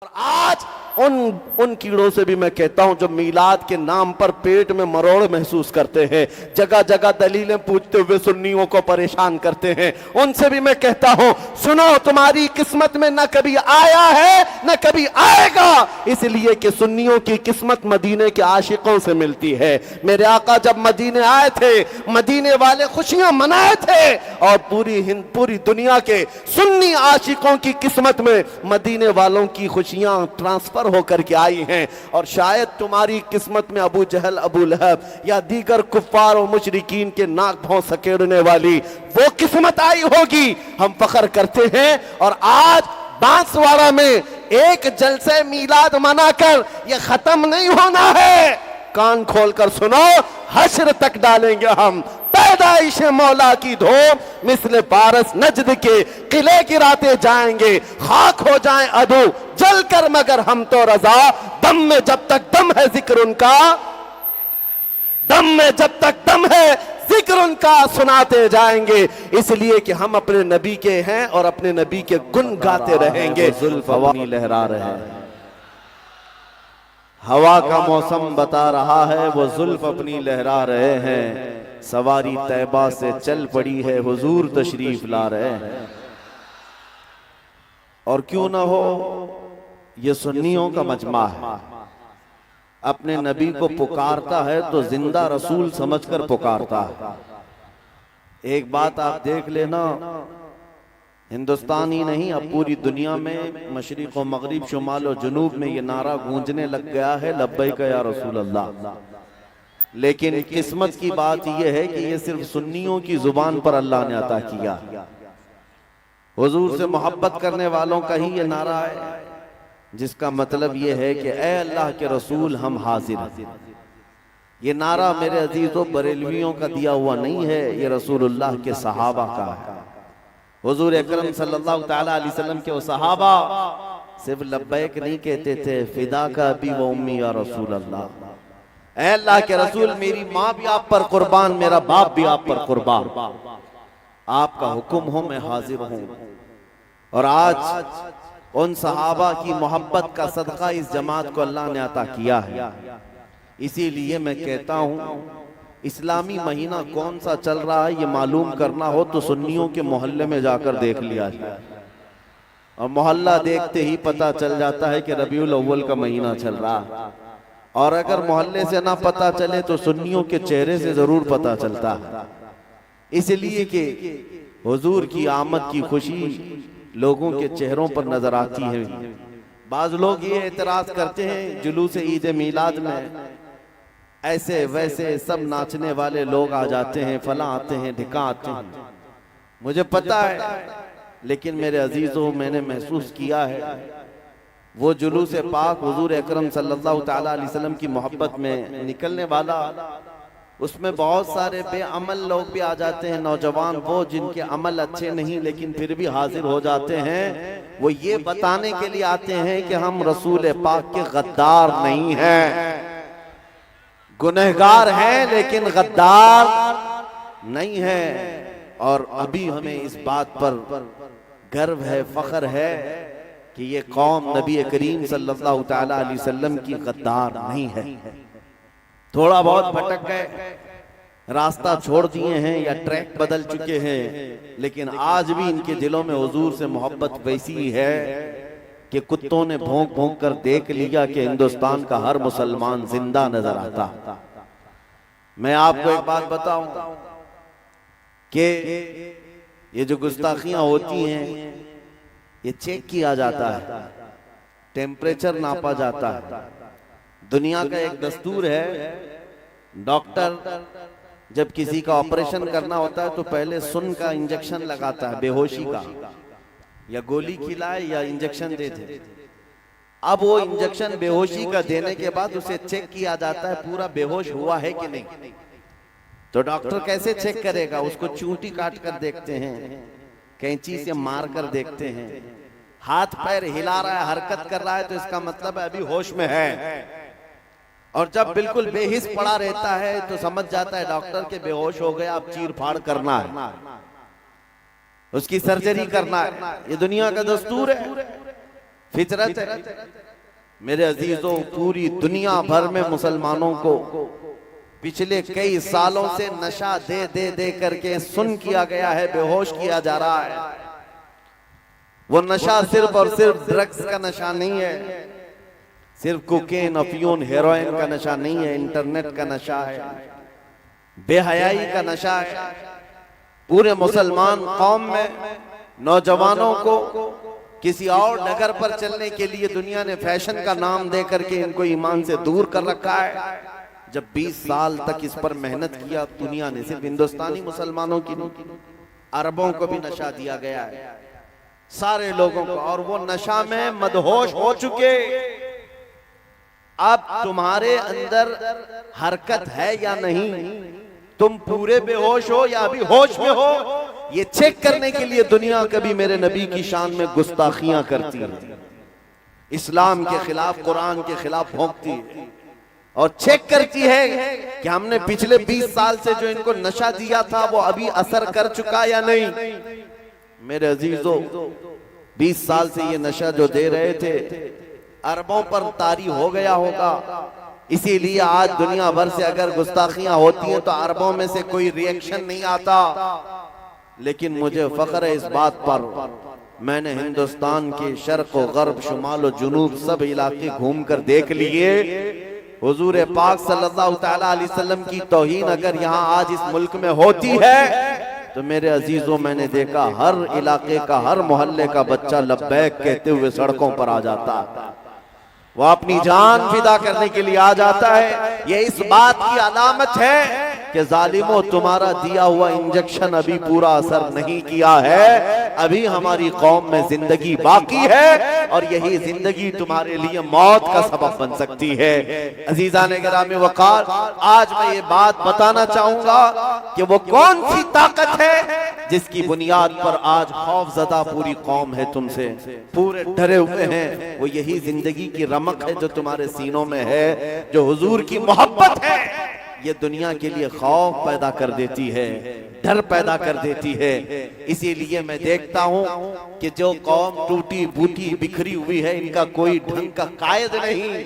और आज उन कीड़ों से भी मैं कहता हूं जो मीलाद के नाम पर पेट में मरोड़ महसूस करते हैं, जगह जगह दलीलें पूछते हुए सुन्नियों को परेशान करते हैं, उनसे भी मैं कहता हूं सुनो, तुम्हारी किस्मत में न कभी आया है न कभी आएगा, इसलिए कि सुन्नियों की किस्मत मदीने के आशिकों से मिलती है। मेरे आका जब मदीने आए थे, मदीने वाले खुशियां मनाए थे और पूरी दुनिया के सुन्नी आशिकों की किस्मत में मदीने वालों की खुशियां ट्रांसफर होकर के आई हैं। और शायद तुम्हारी किस्मत में अबू जहल, अबू लहब या दीगर कुफ्फार और मुशरिकीन के नाक भौं सकेड़ने वाली वो किस्मत आई होगी। हम फख्र करते हैं। और आज बांसवाड़ा में एक जलसे मीलाद मनाकर ये खत्म नहीं होना है। कान खोलकर सुनो, हश्र तक डालेंगे हम पैदाइश मौला की धूम, मिस्ल पारस नजद के किले गिराते जाएंगे, खाक हो जाएं अदू जल कर मगर हम तो रजा, दम में जब तक दम है जिक्र उनका, दम में जब तक दम है जिक्र उनका सुनाते जाएंगे, इसलिए कि हम अपने नबी के हैं और अपने नबी के गुण गाते रहेंगे। जुल्फ अपनी लहरा रहे हैं, हवा का मौसम बता रहा है, वो जुल्फ अपनी लहरा रहे हैं, सवारी तैबा से चल पड़ी है, हुजूर तशरीफ ला रहे हैं। और क्यों ना हो, ये सुन्नियों का मजमा है, अपने नबी को पुकारता है तो जिंदा रसूल समझकर पुकारता है। एक बात आप देख लेना, हिंदुस्तान ही नहीं अब पूरी दुनिया में मशरिक और मगरिब, शुमाल और जुनूब में ये नारा गूंजने लग गया है, लब्बैक या रसूल अल्लाह। लेकिन किस्मत की बात यह है कि ये सिर्फ सुन्नियों की जुबान पर अल्लाह ने अता किया। हुजूर से मोहब्बत करने वालों का ही ये नारा है, जिसका मतलब ये है कि ए अल्लाह के रसूल हम हाजिर हैं। ये नारा मेरे अजीजों बरेलवियों का दिया हुआ नहीं है, ये रसूलुल्लाह के सहाबा का है। हुजूर अकरम सल्लल्लाहु तआला अलैहि वसल्लम के वो सहाबा सिर्फ लब्बैक नहीं कहते थे, फिदा का अबी व उम्मी या रसूल अल्लाह, ऐ अल्लाह के रसूल मेरी माँ भी आप पर कुर्बान, मेरा बाप भी आप पर कुर्बान, आपका हुक्म हो मैं हाजिर हूं। और आज उन सहाबा की मोहब्बत का सदका इस जमात को अल्लाह ने अता किया है। इसीलिए मैं कहता हूं, इस्लामी महीना कौन सा चल रहा है ये मालूम करना हो तो सुन्नियों के मोहल्ले में जाकर देख लिया जाए, और मोहल्ला देखते ही पता चल जाता है कि रबीउल अव्वल का महीना चल रहा है। और अगर मोहल्ले से ना पता चले तो सुन्नियों के चेहरे से जरूर पता चलता है, इसलिए कि हुजूर की आमद की खुशी लोगों के चेहरों पर नजर आती है। बाज लोग ये एतराज करते हैं जुलूस ईद मीलाद में ऐसे वैसे सब नाचने वाले लोग आ जाते हैं, फला आते हैं, ढिका आते हैं। मुझे पता है, लेकिन मेरे अजीजों मैंने महसूस किया है वो जुलूस पाक हुजूर अकरम सल्लल्लाहु तआला अलैहि वसल्लम की मोहब्बत में निकलने वाला, उसमें बहुत सारे बेअमल लोग भी आ जाते हैं, नौजवान वो जिनके अमल अच्छे नहीं लेकिन फिर भी हाजिर हो जाते हैं। वो ये बताने के लिए आते हैं कि हम रसूल पाक के गद्दार नहीं हैं, गुनहगार हैं लेकिन गद्दार नहीं है। और अभी हमें इस बात पर गर्व है, फख्र है कि ये कौम नबी करीम सल्लल्लाहु तआला अलैहि वसल्लम की गद्दार नहीं है। थोड़ा बहुत भटक गए, रास्ता छोड़ दिए हैं या ट्रैक बदल चुके हैं, लेकिन आज भी इनके दिलों में हुजूर से मोहब्बत वैसी है कि कुत्तों ने भौंक भौंक कर देख लिया कि हिंदुस्तान का हर मुसलमान जिंदा नजर आता। मैं आपको एक बात बताऊं कि ये जो गुस्ताखियां होती हैं ये चेक किया जाता है, टेम्परेचर नापा जाता है। दुनिया का एक दस्तूर है, डॉक्टर जब किसी का ऑपरेशन करना होता है तो पहले सुन का इंजेक्शन लगाता है, बेहोशी का, या गोली खिलाए या इंजेक्शन दे दे। अब वो इंजेक्शन बेहोशी का देने के बाद उसे चेक किया जाता है पूरा बेहोश हुआ है कि नहीं। तो डॉक्टर कैसे चेक करेगा? उसको चूंटी काट कर देखते हैं, कैंची से मार कर देखते हैं, हाथ पैर हिला रहा है, हरकत कर रहा है तो इसका मतलब है अभी होश में है। और जब बिल्कुल बेहिस पड़ा रहता है तो समझ जाता है डॉक्टर के बेहोश हो गया, अब चीर फाड़ करना है, उसकी सर्जरी करना है। ये दुनिया का दस्तूर है। फितरत है। मेरे अजीजों, पूरी दुनिया भर में मुसलमानों को पिछले कई सालों से नशा दे दे दे करके सुन किया गया है, बेहोश किया जा रहा है। वो नशा सिर्फ और सिर्फ ड्रग्स का नशा नहीं है, सिर्फ कोकेन, अफीम, हेरोइन का नशा नहीं है, इंटरनेट का नशा है, बेहयाई का नशा है। पूरे मुसलमान कौम में नौजवानों को किसी और डगर पर चलने के लिए दुनिया ने फैशन का नाम दे करके इनको ईमान से दूर कर रखा है। जब 20 साल तक इस पर मेहनत किया दुनिया ने, सिर्फ हिंदुस्तानी मुसलमानों की नहीं, अरबों को भी नशा दिया गया है, सारे लोगों को, और वो नशा में मदहोश हो चुके। अब तुम्हारे अंदर हरकत है या नहीं, तुम पूरे बेहोश हो या अभी होश में हो, ये चेक करने के लिए दुनिया कभी मेरे नबी की शान में गुस्ताखियां करती है, इस्लाम के खिलाफ, कुरान के खिलाफ भोंकती है और चेक करती है कि हमने पिछले 20 साल से जो इनको नशा दिया था वो अभी असर कर चुका या नहीं। मेरे अजीजों, 20 साल से ये नशा जो दे रहे थे अरबों पर तारी हो गया होगा, इसीलिए आज दुनिया भर से अगर गुस्ताखियां होती हैं तो अरबों में से कोई रिएक्शन नहीं आता। लेकिन मुझे फख्र है इस बात पर, मैंने हिंदुस्तान के शर्क व गर्ब, शुमाल व जुनूब सब इलाके घूम कर देख लिए। हुजूर पाक सल्लल्लाहु तआला अलैहि वसल्लम की तौहीन अगर यहाँ आज इस मुल्क में होती है तो मेरे अजीजों, मैंने देखा हर इलाके का, हर मोहल्ले का बच्चा लब्बैक कहते हुए सड़कों पर आ जाता है, वो अपनी जान फिदा करने के लिए आ जाता है। ये इस बात की अलामत है कि जालिमों, तुम्हारा दिया हुआ इंजेक्शन अभी पूरा असर नहीं किया है, अभी हमारी कौम में जिंदगी बाकी है और यही जिंदगी तुम्हारे लिए मौत का सबब बन सकती है। अजीजान गिरामी वक़ार, आज मैं ये बात बताना चाहूंगा कि वो कौन सी ताकत है जिसकी बुनियाद पर आज खौफजदा पूरी कौम है, तुमसे पूरे डरे हुए हैं। वो यही जिंदगी की रमक है जो तुम्हारे सीनों में है, जो हुजूर की मोहब्बत है। ये दुनिया के लिए खौफ पैदा कर देती है, डर पैदा कर देती है। इसीलिए मैं देखता हूं कि जो कौम टूटी बूटी बिखरी हुई है, इनका कोई ढंग का कायद नहीं,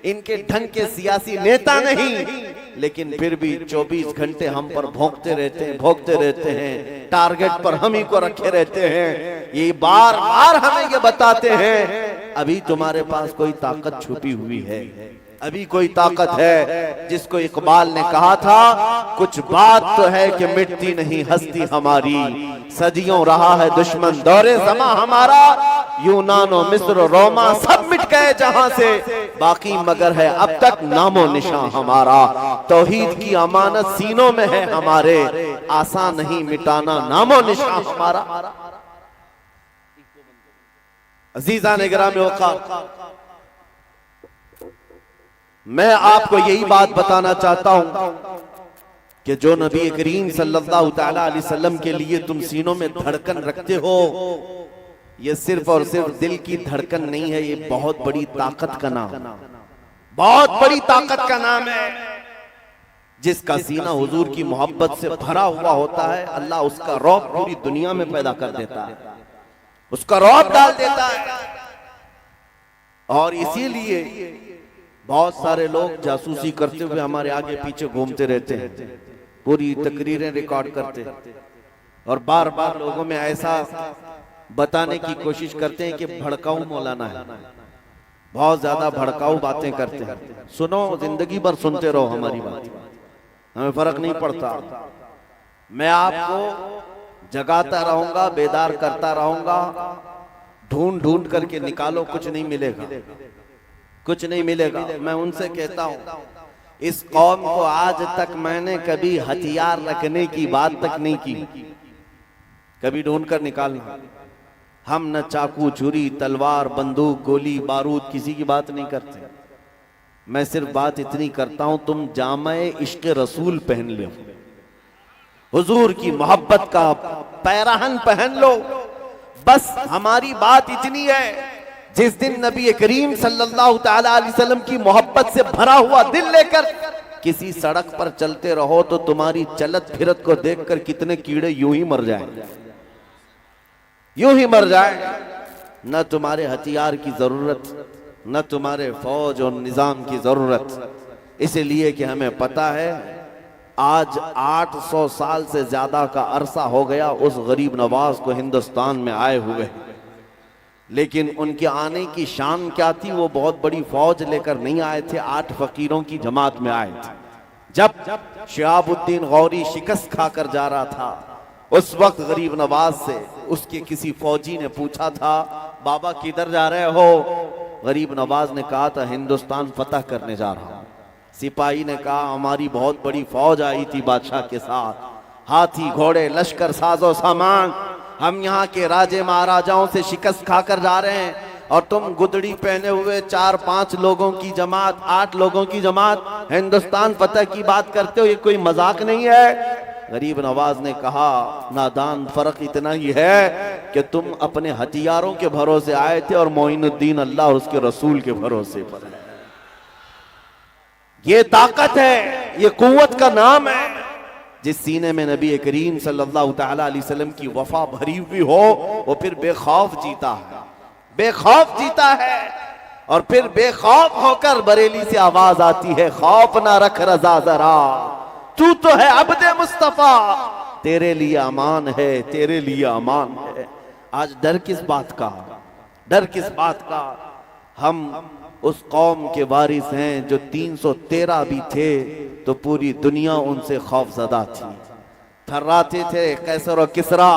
इनके ढंग के सियासी नेता नहीं, लेकिन फिर भी 24 घंटे हम पर भोंकते रहते हैं, टारगेट पर हम ही को रखे रहते हैं। ये बार बार हमें ये बताते हैं अभी तुम्हारे पास कोई ताकत छुपी हुई है, अभी कोई ताकत है। जिसको इकबाल ने कहा था, कुछ बात तो है कि मिटती नहीं हस्ती हमारी, सदियों रहा है दुश्मन दौरे ज़मा हमारा, यूनानो मिस्र रोमा सब मिट गए जहां से, बाकी मगर है अब तक नामो निशान हमारा। तौहीद की अमानत सीनों में है हमारे, आसान नहीं मिटाना नामो निशान हमारा। अजीज़ान गिरामी वक़ार, मैं आपको यही बात बताना चाहता हूं कि जो नबी करीम सल्लल्लाहु तआला अलैहि वसल्लम के लिए तुम सीनों में धड़कन रखते हो, ये सिर्फ और सिर्फ दिल की धड़कन नहीं है, ये बहुत बड़ी ताकत का नाम, बहुत बड़ी ताकत का नाम है। जिसका सीना हुजूर की मोहब्बत से भरा हुआ होता है, अल्लाह उसका रौब पूरी दुनिया में पैदा कर देता है, उसका रौब डाल देता है। और इसीलिए बहुत सारे लोग जासूसी करते हुए हमारे आगे पीछे घूमते रहते हैं, पूरी तकरीरें रिकॉर्ड करते हैं और बार बार लोगों में ऐसा बताने की कोशिश करते हैं कि भड़काऊ मौलाना है, बहुत ज्यादा भड़काऊ बातें करते हैं। सुनो, जिंदगी भर सुनते रहो हमारी बात, हमें फर्क नहीं पड़ता। मैं आपको जगाता रहूंगा, बेदार करता रहूंगा, ढूंढ ढूंढ करके निकालो, कुछ नहीं मिलेगा, कुछ नहीं मिलेगा। मैं उनसे कहता हूं, इस कौम को आज तक मैंने कभी हथियार रखने की बात तक नहीं की, कभी ढूंढ कर निकालना। हम न चाकू, छुरी, तलवार, बंदूक, गोली, बारूद किसी की बात नहीं करते। मैं सिर्फ बात इतनी करता हूं, तुम जामे इश्क रसूल पहन लो, हुजूर की मोहब्बत का पैराहन पहन लो। बस हमारी बात इतनी है, जिस दिन नबी करीम सल्लल्लाहु तआला अलैहि वसल्लम की मोहब्बत से भरा हुआ दिल लेकर किसी सड़क पर चलते रहो तो तुम्हारी चलत फिरत को देखकर कितने कीड़े यूं ही मर जाएं, यूं ही मर जाए। न तुम्हारे हथियार की जरूरत, न तुम्हारे फौज और निजाम की जरूरत, इसलिए कि हमें पता है आज 800 साल से ज्यादा का अरसा हो गया उस गरीब नवाज को हिंदुस्तान में आए हुए, लेकिन उनके आने की शान क्या थी? वो बहुत बड़ी फौज लेकर नहीं आए थे, 8 फकीरों की जमात में आए थे। जब शिहाबुद्दीन गौरी शिकस्त खाकर जा रहा था, उस वक्त गरीब नवाज से उसके किसी फौजी ने पूछा था, बाबा किधर जा रहे हो? गरीब नवाज ने कहा था हिंदुस्तान फतह करने जा रहा हूं। सिपाही ने कहा हमारी बहुत बड़ी फौज आई थी बादशाह के साथ, हाथी घोड़े लश्कर साजो सामान, हम यहाँ के राजे महाराजाओं से शिकस्त खाकर जा रहे हैं और तुम गुदड़ी पहने हुए 4-5 लोगों की जमात, 8 लोगों की जमात हिंदुस्तान फतह की बात करते हो, ये कोई मजाक नहीं है। गरीब नवाज ने कहा नादान, फर्क इतना ही है कि तुम अपने हथियारों के भरोसे आए थे और मोइनुद्दीन अल्लाह और उसके रसूल के भरोसे पर है। ये ताकत है, ये कुव्वत का नाम है। जिस सीने में नबी करीम सल्लल्लाहु तआला अलैहि वसल्लम की वफा भरी हुई हो, वो फिर बेखौफ जीता है, बेखौफ जीता है। और फिर बेखौफ होकर बरेली से आवाज आती है, खौफ ना रख रजा जरा, तू तो है अब्दे मुस्तफा, तेरे लिए अमान है, तेरे लिए अमान है। आज डर किस बात का? डर किस बात का? हम उस कौम के वारिस हैं जो 313 भी थे तो पूरी दुनिया उनसे खौफजदा थी, थर्राते थे। कैसर और किसरा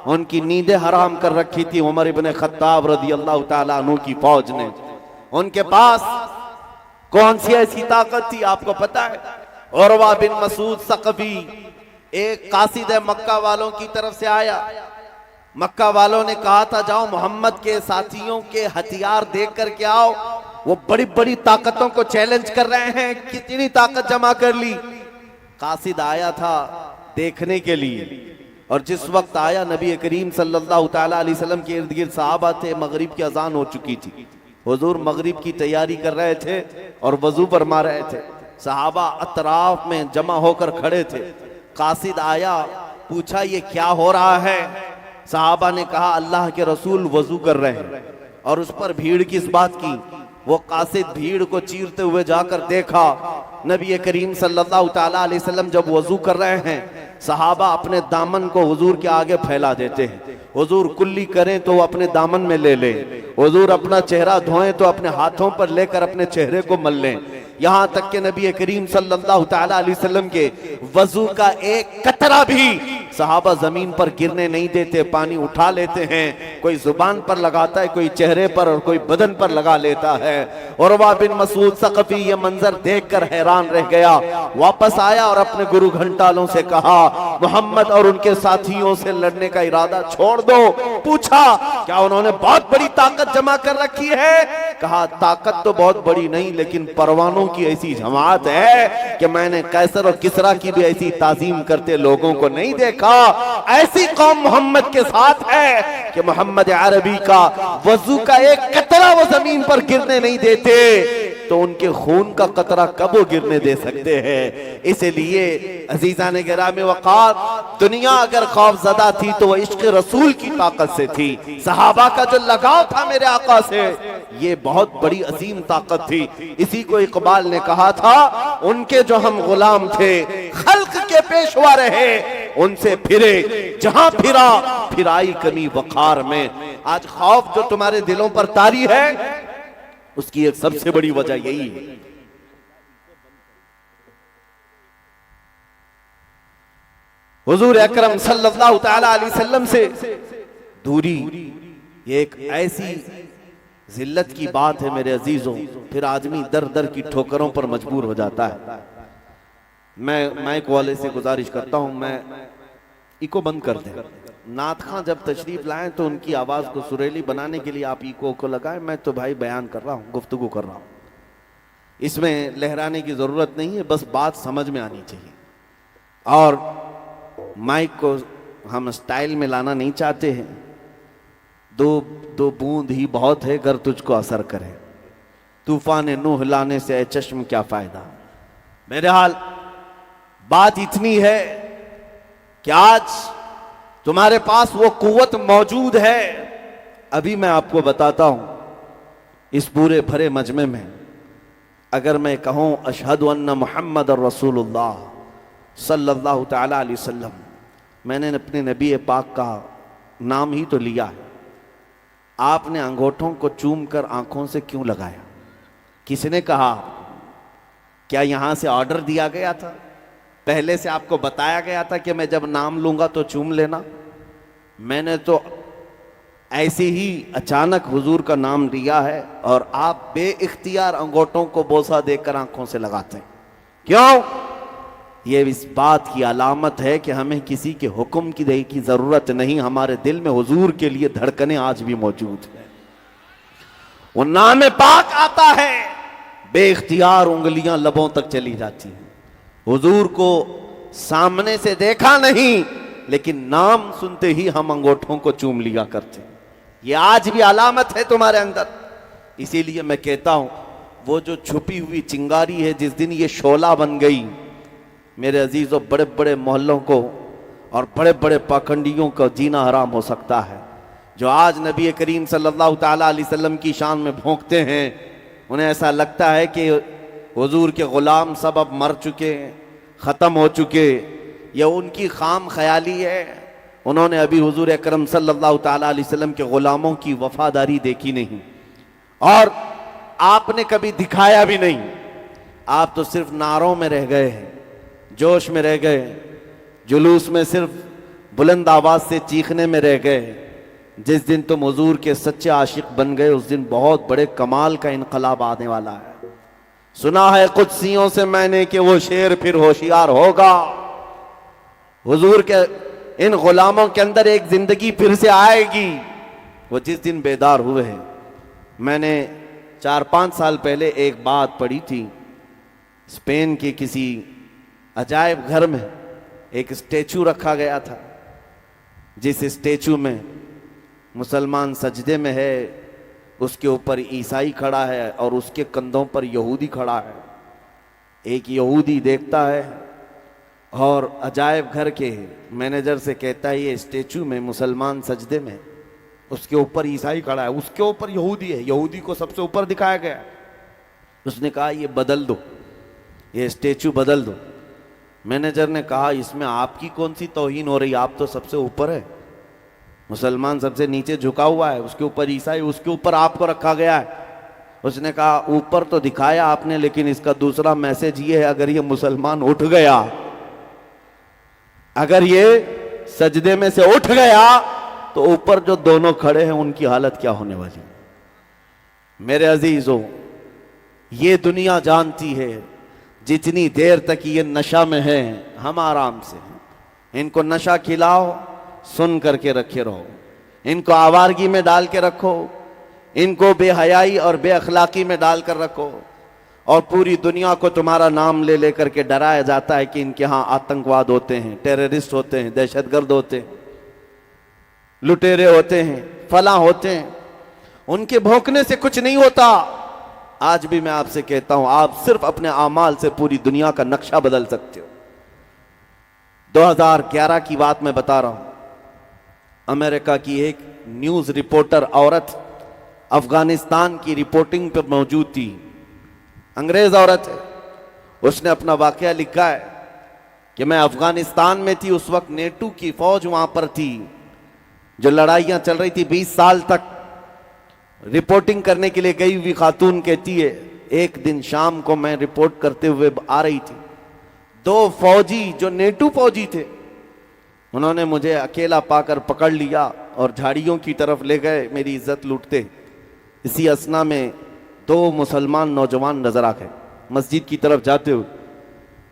उनकी नींदें हराम कर रखी थी उमर इब्ने खत्ताब रदी अल्लाह ताला अन्हु की फौज ने। उनके पास कौन सी ऐसी ताकत थी आपको पता है? उरवा बिन मसूद सकफी एक कासिद मक्का वालों की तरफ से आया। मक्का वालों ने कहा था जाओ मोहम्मद के साथियों के हथियार देख करके आओ, वो बड़ी बड़ी ताकतों को चैलेंज कर रहे हैं, कितनी ताकत जमा कर ली। कासिद आया था देखने के लिए, और जिस वक्त आया नबी करीम सल्लल्लाहु तआला अलैहि वसल्लम के इर्द गिर्द सहाबा थे, मगरिब की अजान हो चुकी थी, हुजूर मगरिब की तैयारी कर रहे थे और वजू फरमा रहे थे। सहाबा अतराफ में जमा होकर खड़े थे। कासिद आया, पूछा ये क्या हो रहा है? सहाबा ने कहा अल्लाह के रसूल वजू कर रहे हैं। और उस पर भीड़ किस बात की? वो कासिद भीड़ को चीरते हुए जाकर देखा, नबी करीम सल्लल्लाहु तआला अलैहि वसल्लम जब वजू कर रहे हैं, सहाबा अपने दामन को हुजूर के आगे फैला देते हैं। हुजूर कुल्ली करें तो वो अपने दामन में ले लें, हुजूर अपना चेहरा धोएं तो अपने हाथों पर लेकर अपने चेहरे को मल लें। यहां तक कि नबी करीम सल्लल्लाहु तआला अलैहि वसल्लम के वजू का एक कतरा भी सहाबा जमीन पर गिरने नहीं देते, पानी उठा लेते हैं। कोई जुबान पर लगाता है, कोई चेहरे पर और कोई बदन पर लगा लेता है। उरवा बिन मसूद सकफी ये मंजर देखकर हैरान रह गया। वापस आया और अपने गुरु घंटालों से कहा मोहम्मद और उनके साथियों से लड़ने का इरादा छोड़ दो। पूछा क्या उन्होंने बहुत बड़ी ताकत जमा कर रखी है? कहा ताकत तो बहुत बड़ी नहीं, लेकिन परवानों की ऐसी जमात है कि मैंने कैसर और किसरा की भी ऐसी ताजीम करते लोगों को नहीं देखा। ऐसी कौम मोहम्मद के साथ है कि मोहम्मद अरबी का वजू का एक कतरा वो जमीन पर गिरने नहीं देते, तो उनके खून का कतरा कब वो गिरने दे सकते हैं? इसलिए अजीजा ने गिरामे वक़ार, दुनिया अगर खौफजदा थी तो वह इश्क रसूल की ताकत से थी। सहाबा का जो लगाव था मेरे आका से, ये बहुत बड़ी अजीम ताकत थी। इसी को इकबाल ने कहा था, उनके जो हम गुलाम थे खल्क के पेशवा रहे, उनसे फिरे जहां फिरा फिराई कमी वक़ार में। आज खौफ जो तुम्हारे दिलों पर तारी है, उसकी एक सबसे बड़ी वजह यही है। हुजूर अकरम सल्लल्लाहु तआला अलैहि वसल्लम से दूरी ये एक ऐसी जिल्लत की बात है मेरे अजीजों, फिर आदमी दर दर की ठोकरों पर मजबूर हो जाता है। मैं माइक वाले से गुजारिश करता हूं, मैं इको बंद कर दें। नात खां जब तशरीफ लाएं तो उनकी आवाज को सुरीली बनाने के लिए आप इको को लगाएं। मैं तो भाई बयान कर रहा हूं, गुफ्तगू कर रहा हूं, इसमें लहराने की जरूरत नहीं है, बस बात समझ में आनी चाहिए। और माइक को हम स्टाइल में लाना नहीं चाहते हैं। दो बूंद ही बहुत है अगर तुझको असर करे, तूफान नूह लाने से चश्म क्या फायदा। मेरे हाल बात इतनी है कि आज तुम्हारे पास वो कुव्वत मौजूद है, अभी मैं आपको बताता हूं, इस पूरे भरे मजमे में अगर मैं कहूं अशहदु अन्ना मुहम्मद रसूलुल्लाह सल्लल्लाहु तआला अलैहि वसल्लम, मैंने अपने नबी पाक का नाम ही तो लिया है। आपने अंगूठों को चूम कर आंखों से क्यों लगाया? किसने कहा? क्या यहां से ऑर्डर दिया गया था? पहले से आपको बताया गया था कि मैं जब नाम लूंगा तो चूम लेना? मैंने तो ऐसे ही अचानक हुजूर का नाम लिया है और आप बेइख्तियार अंगूठों को बोसा देकर आंखों से लगाते हैं। क्यों? ये इस बात की अलामत है कि हमें किसी के हुक्म की दही की जरूरत नहीं, हमारे दिल में हुजूर के लिए धड़कनें आज भी मौजूद है। वो नाम पाक आता है, बेइख्तियार उंगलियां लबों तक चली जाती हैं। हुजूर को सामने से देखा नहीं, लेकिन नाम सुनते ही हम अंगूठों को चूम लिया करते हैं। ये आज भी अलामत है तुम्हारे अंदर। इसीलिए मैं कहता हूं, वो जो छुपी हुई चिंगारी है, जिस दिन ये शोला बन गई, मेरे अजीजों, बड़े बड़े मोहल्लों को और बड़े बड़े पाखंडियों का जीना हराम हो सकता है। जो आज नबी करीम सल्लल्लाहु ताला अलैहि वसल्लम की शान में भोंकते हैं, उन्हें ऐसा लगता है कि हुजूर के गुलाम सब अब मर चुके, ख़त्म हो चुके। यह उनकी खाम ख्याली है। उन्होंने अभी हुजूर अकरम सल्लल्लाहु ताला अलैहि वसल्लम के गुलामों की वफादारी देखी नहीं, और आपने कभी दिखाया भी नहीं। आप तो सिर्फ नारों में रह गए हैं, जोश में रह गए, जुलूस में सिर्फ बुलंद आवाज से चीखने में रह गए। जिस दिन तुम हुजूर के सच्चे आशिक बन गए, उस दिन बहुत बड़े कमाल का इनकलाब आने वाला है। सुना है कुदसियों से मैंने कि वो शेर फिर होशियार होगा। हुजूर के इन गुलामों के अंदर एक जिंदगी फिर से आएगी। वो जिस दिन बेदार हुए हैं। मैंने 4-5 साल पहले एक बात पढ़ी थी, स्पेन के किसी अजायब घर में एक स्टेचू रखा गया था, जिस स्टेचू में मुसलमान सजदे में है, उसके ऊपर ईसाई खड़ा है और उसके कंधों पर यहूदी खड़ा है। एक यहूदी देखता है और अजायब घर के मैनेजर से कहता है, ये स्टेचू में मुसलमान सजदे में, उसके ऊपर ईसाई खड़ा है, उसके ऊपर यहूदी है, यहूदी को सबसे ऊपर दिखाया गया। उसने कहा ये बदल दो, ये स्टेचू बदल दो। मैनेजर ने कहा इसमें आपकी कौन सी तौहीन हो रही, आप तो सबसे ऊपर है, मुसलमान सबसे नीचे झुका हुआ है, उसके ऊपर ईसाई, उसके ऊपर आपको रखा गया है। उसने कहा ऊपर तो दिखाया आपने, लेकिन इसका दूसरा मैसेज ये है, अगर ये मुसलमान उठ गया, अगर ये सजदे में से उठ गया, तो ऊपर जो दोनों खड़े हैं उनकी हालत क्या होने वाली। मेरे अजीजों, ये दुनिया जानती है जितनी देर तक ये नशा में है हम आराम से हैं। इनको नशा खिलाओ, सुन करके रखे रहो, इनको आवारगी में डाल के रखो, इनको बेहयाई और बेअखलाकी में डाल कर रखो, और पूरी दुनिया को तुम्हारा नाम ले लेकर के डराया जाता है कि इनके यहाँ आतंकवाद होते हैं, टेररिस्ट होते हैं, दहशतगर्द होते हैं, लुटेरे होते हैं, फला होते हैं। उनके भौंकने से कुछ नहीं होता। आज भी मैं आपसे कहता हूं, आप सिर्फ अपने आमाल से पूरी दुनिया का नक्शा बदल सकते हो। 2011 की बात मैं बता रहा हूं। अमेरिका की एक न्यूज रिपोर्टर औरत अफगानिस्तान की रिपोर्टिंग पर मौजूद थी, अंग्रेज औरत है। उसने अपना वाकया लिखा है कि मैं अफगानिस्तान में थी, उस वक्त नेटो की फौज वहां पर थी, जो लड़ाइयां चल रही थी 20 साल तक। रिपोर्टिंग करने के लिए गई हुई खातून कहती है, एक दिन शाम को मैं रिपोर्ट करते हुए आ रही थी, 2 फौजी जो नेटो फौजी थे, उन्होंने मुझे अकेला पाकर पकड़ लिया और झाड़ियों की तरफ ले गए, मेरी इज्जत लूटते। इसी असना में 2 मुसलमान नौजवान नजर आ गए मस्जिद की तरफ जाते हुए।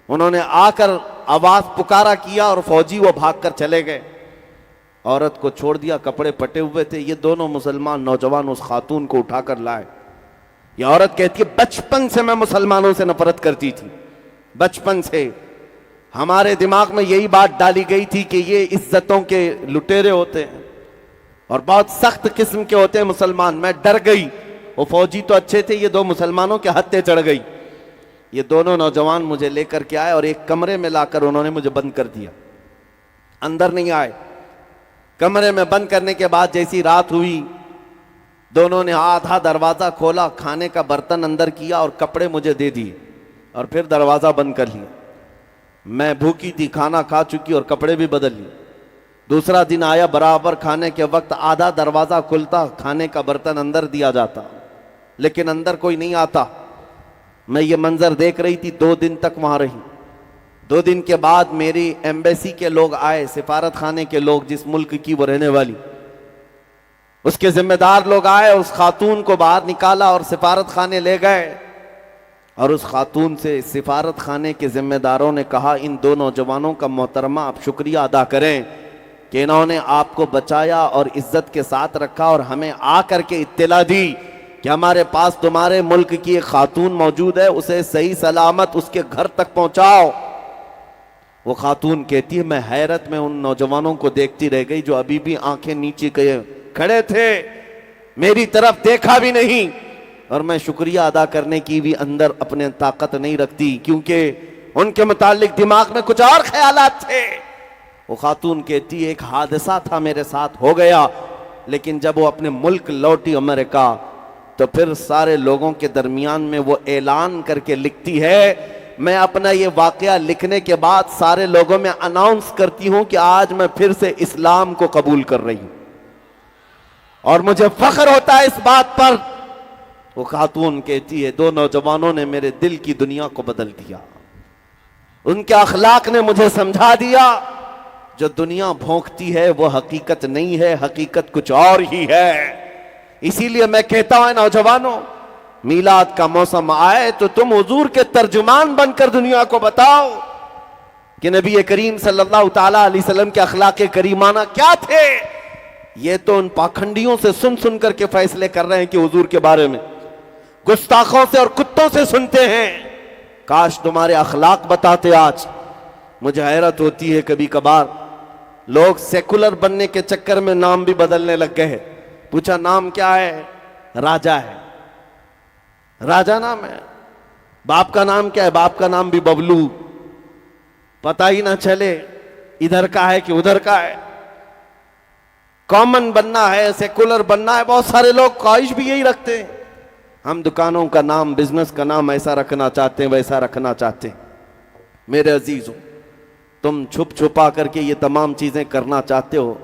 उन्होंने आकर आवाज पुकारा किया और फौजी वो भागकर चले गए। औरत को छोड़ दिया, कपड़े फटे हुए थे। ये दोनों मुसलमान नौजवान उस खातून को उठाकर लाए। ये औरत कहती है, बचपन से मैं मुसलमानों से नफरत करती थी, बचपन से हमारे दिमाग में यही बात डाली गई थी कि ये इज्जतों के लुटेरे होते हैं और बहुत सख्त किस्म के होते हैं मुसलमान। मैं डर गई। वो फौजी तो अच्छे थे, ये 2 मुसलमानों के हत्थे चढ़ गई। ये दोनों नौजवान मुझे लेकर के आए और एक कमरे में लाकर उन्होंने मुझे बंद कर दिया, अंदर नहीं आए। कमरे में बंद करने के बाद जैसी रात हुई, दोनों ने आधा दरवाजा खोला, खाने का बर्तन अंदर किया और कपड़े मुझे दे दिए और फिर दरवाजा बंद कर लिया। मैं भूखी थी, खाना खा चुकी और कपड़े भी बदल लिए। दूसरा दिन आया, बराबर खाने के वक्त आधा दरवाजा खुलता, खाने का बर्तन अंदर दिया जाता, लेकिन अंदर कोई नहीं आता। मैं ये मंजर देख रही थी, 2 दिन तक वहां रही। 2 दिन के बाद मेरी एम्बेसी के लोग आए, सिफारत खाने के लोग, जिस मुल्क की वो रहने वाली, उसके जिम्मेदार लोग आए, उस खातून को बाहर निकाला और सिफारत खाने ले गए। और उस खातून से सिफारत खाने के जिम्मेदारों ने कहा, इन 2 नौजवानों का मोहतरमा आप शुक्रिया अदा करें कि इन्होंने आपको बचाया और इज्जत के साथ रखा और हमें आकर के इत्तला दी कि हमारे पास तुम्हारे मुल्क की एक खातून मौजूद है, उसे सही सलामत उसके घर तक पहुंचाओ। वो खातून कहती है, मैं हैरत में उन नौजवानों को देखती रह गई जो अभी भी आंखें नीचे किए खड़े थे, मेरी तरफ देखा भी नहीं, और मैं शुक्रिया अदा करने की भी अंदर अपने ताकत नहीं रखती, क्योंकि उनके मुतालिक दिमाग में कुछ और ख्यालात थे। वो खातून कहती है, एक हादसा था मेरे साथ हो गया, लेकिन जब वो अपने मुल्क लौटी अमेरिका, तो फिर सारे लोगों के दरमियान में वो ऐलान करके लिखती है, मैं अपना ये वाकया लिखने के बाद सारे लोगों में अनाउंस करती हूं कि आज मैं फिर से इस्लाम को कबूल कर रही हूं और मुझे फख्र होता है इस बात पर। वो खातून कहती है, 2 नौजवानों ने मेरे दिल की दुनिया को बदल दिया, उनके अखलाक ने मुझे समझा दिया, जो दुनिया भोंकती है वो हकीकत नहीं है, हकीकत कुछ और ही है। इसीलिए मैं कहता हूं नौजवानों, मीलाद का मौसम आए तो तुम हुजूर के तर्जुमान बनकर दुनिया को बताओ कि नबी करीम सल्लल्लाहु ताला अलैहि वसल्लम के अखलाक करीमाना क्या थे। ये तो उन पाखंडियों से सुन सुन करके फैसले कर रहे हैं कि हुजूर के बारे में, गुस्ताखों से और कुत्तों से सुनते हैं। काश तुम्हारे अखलाक बताते। आज मुझे हैरत होती है, कभी कभार लोग सेकुलर बनने के चक्कर में नाम भी बदलने लग गए हैं। पूछा नाम क्या है? राजा है। राजा नाम है। बाप का नाम क्या है? बाप का नाम भी बबलू। पता ही ना चले इधर का है कि उधर का है। कॉमन बनना है, सेकुलर बनना है। बहुत सारे लोग ख्वाहिश भी यही रखते हैं, हम दुकानों का नाम, बिजनेस का नाम ऐसा रखना चाहते हैं, वैसा रखना चाहते हैं। मेरे अजीजों, तुम छुप छुपा करके ये तमाम चीजें करना चाहते हो।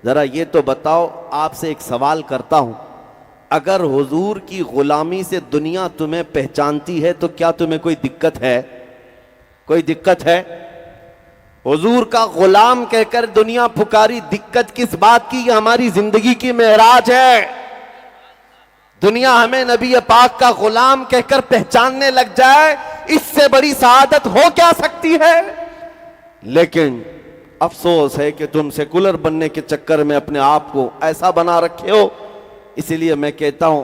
जरा ये तो बताओ, आपसे एक सवाल करता हूं, अगर हुजूर की गुलामी से दुनिया तुम्हें पहचानती है तो क्या तुम्हें कोई दिक्कत है? कोई दिक्कत है? हुजूर का गुलाम कहकर दुनिया पुकारी, दिक्कत किस बात की? हमारी जिंदगी की मेराज है। दुनिया हमें नबी पाक का गुलाम कहकर पहचानने लग जाए, इससे बड़ी सआदत हो क्या सकती है? लेकिन अफसोस है कि तुम सेकुलर बनने के चक्कर में अपने आप को ऐसा बना रखे हो। इसीलिए मैं कहता हूं,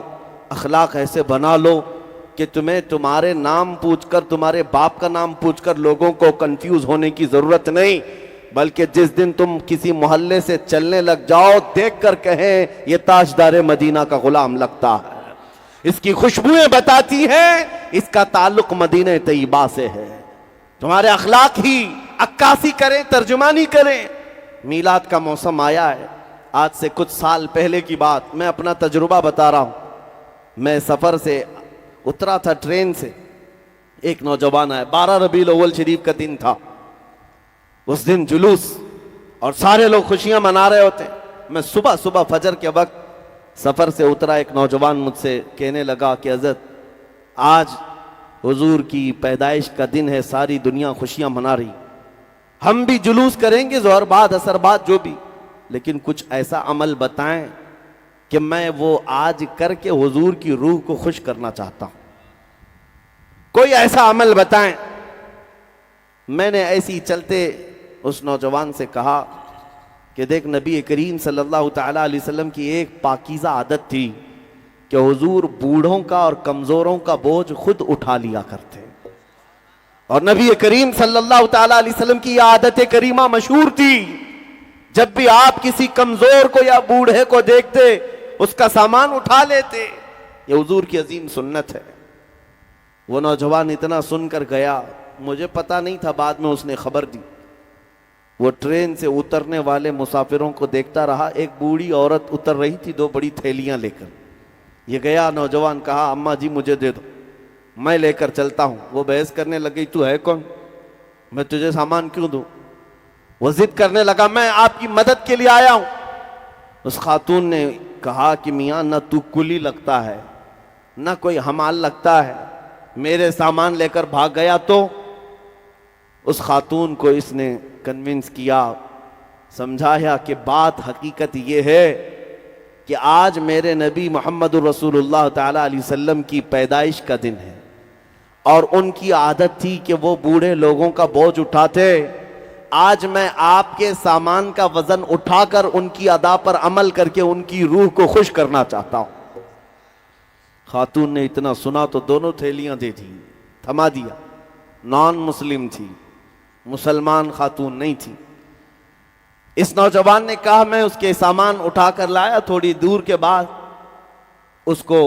अखलाक ऐसे बना लो कि तुम्हें तुम्हारे नाम पूछकर, तुम्हारे बाप का नाम पूछकर लोगों को कंफ्यूज होने की जरूरत नहीं, बल्कि जिस दिन तुम किसी मोहल्ले से चलने लग जाओ, देख कर कहें ये ताजदार मदीना का गुलाम लगता है, इसकी खुशबुएं बताती हैं इसका ताल्लुक मदीने तैयबा से है। तुम्हारे अखलाक ही अक्कासी करें, तर्जुमानी करें। मीलाद का मौसम आया है। आज से कुछ साल पहले की बात, मैं अपना तजुर्बा बता रहा हूं। मैं सफर से उतरा था ट्रेन से, एक नौजवान आया। 12 रबीउल अव्वल शरीफ का दिन था। उस दिन जुलूस और सारे लोग खुशियां मना रहे होते। मैं सुबह सुबह फजर के वक्त सफर से उतरा। एक नौजवान मुझसे कहने लगा कि हज़रत, आज हुजूर की पैदाइश का दिन है, सारी दुनिया खुशियां मना रही, हम भी जुलूस करेंगे ज़ोहर बाद, असर बाद, जो भी, लेकिन कुछ ऐसा अमल बताएं कि मैं वो आज करके हुजूर की रूह को खुश करना चाहता हूं। कोई ऐसा अमल बताएं। मैंने ऐसे ही चलते उस नौजवान से कहा कि देख, नबी करीम सल्लल्लाहु ताला अलैहि वसल्लम की एक पाकीज़ा आदत थी कि हुजूर बूढ़ों का और कमजोरों का बोझ खुद उठा लिया करते। और नबी करीम सल्लल्लाहु ताला अलैहि वसल्लम की आदत करीमा मशहूर थी, जब भी आप किसी कमजोर को या बूढ़े को देखते, उसका सामान उठा लेते। ये हुजूर की अजीम सुन्नत है। वो नौजवान इतना सुनकर गया, मुझे पता नहीं था, बाद में उसने खबर दी। वो ट्रेन से उतरने वाले मुसाफिरों को देखता रहा। एक बूढ़ी औरत उतर रही थी, 2 बड़ी थैलियां लेकर। ये गया नौजवान, कहा अम्मा जी मुझे दे दो, मैं लेकर चलता हूं। वो बहस करने लगी, तू है कौन, मैं तुझे सामान क्यों दूं। वो जिद करने लगा, मैं आपकी मदद के लिए आया हूं। उस खातून ने कहा कि मियां ना तू कुली लगता है ना कोई हमाल लगता है, मेरे सामान लेकर भाग गया तो। उस खातून को इसने कन्विंस किया, समझाया कि बात हकीकत ये है कि आज मेरे नबी मोहम्मद रसूलुल्लाह ताला अलैहि वसल्लम की पैदाइश का दिन है और उनकी आदत थी कि वो बूढ़े लोगों का बोझ उठाते। आज मैं आपके सामान का वजन उठाकर उनकी अदा पर अमल करके उनकी रूह को खुश करना चाहता हूं। खातून ने इतना सुना तो दोनों थैलियां दे दी, थमा दिया। नॉन मुस्लिम थी, मुसलमान खातून नहीं थी। इस नौजवान ने कहा मैं उसके सामान उठाकर लाया। थोड़ी दूर के बाद उसको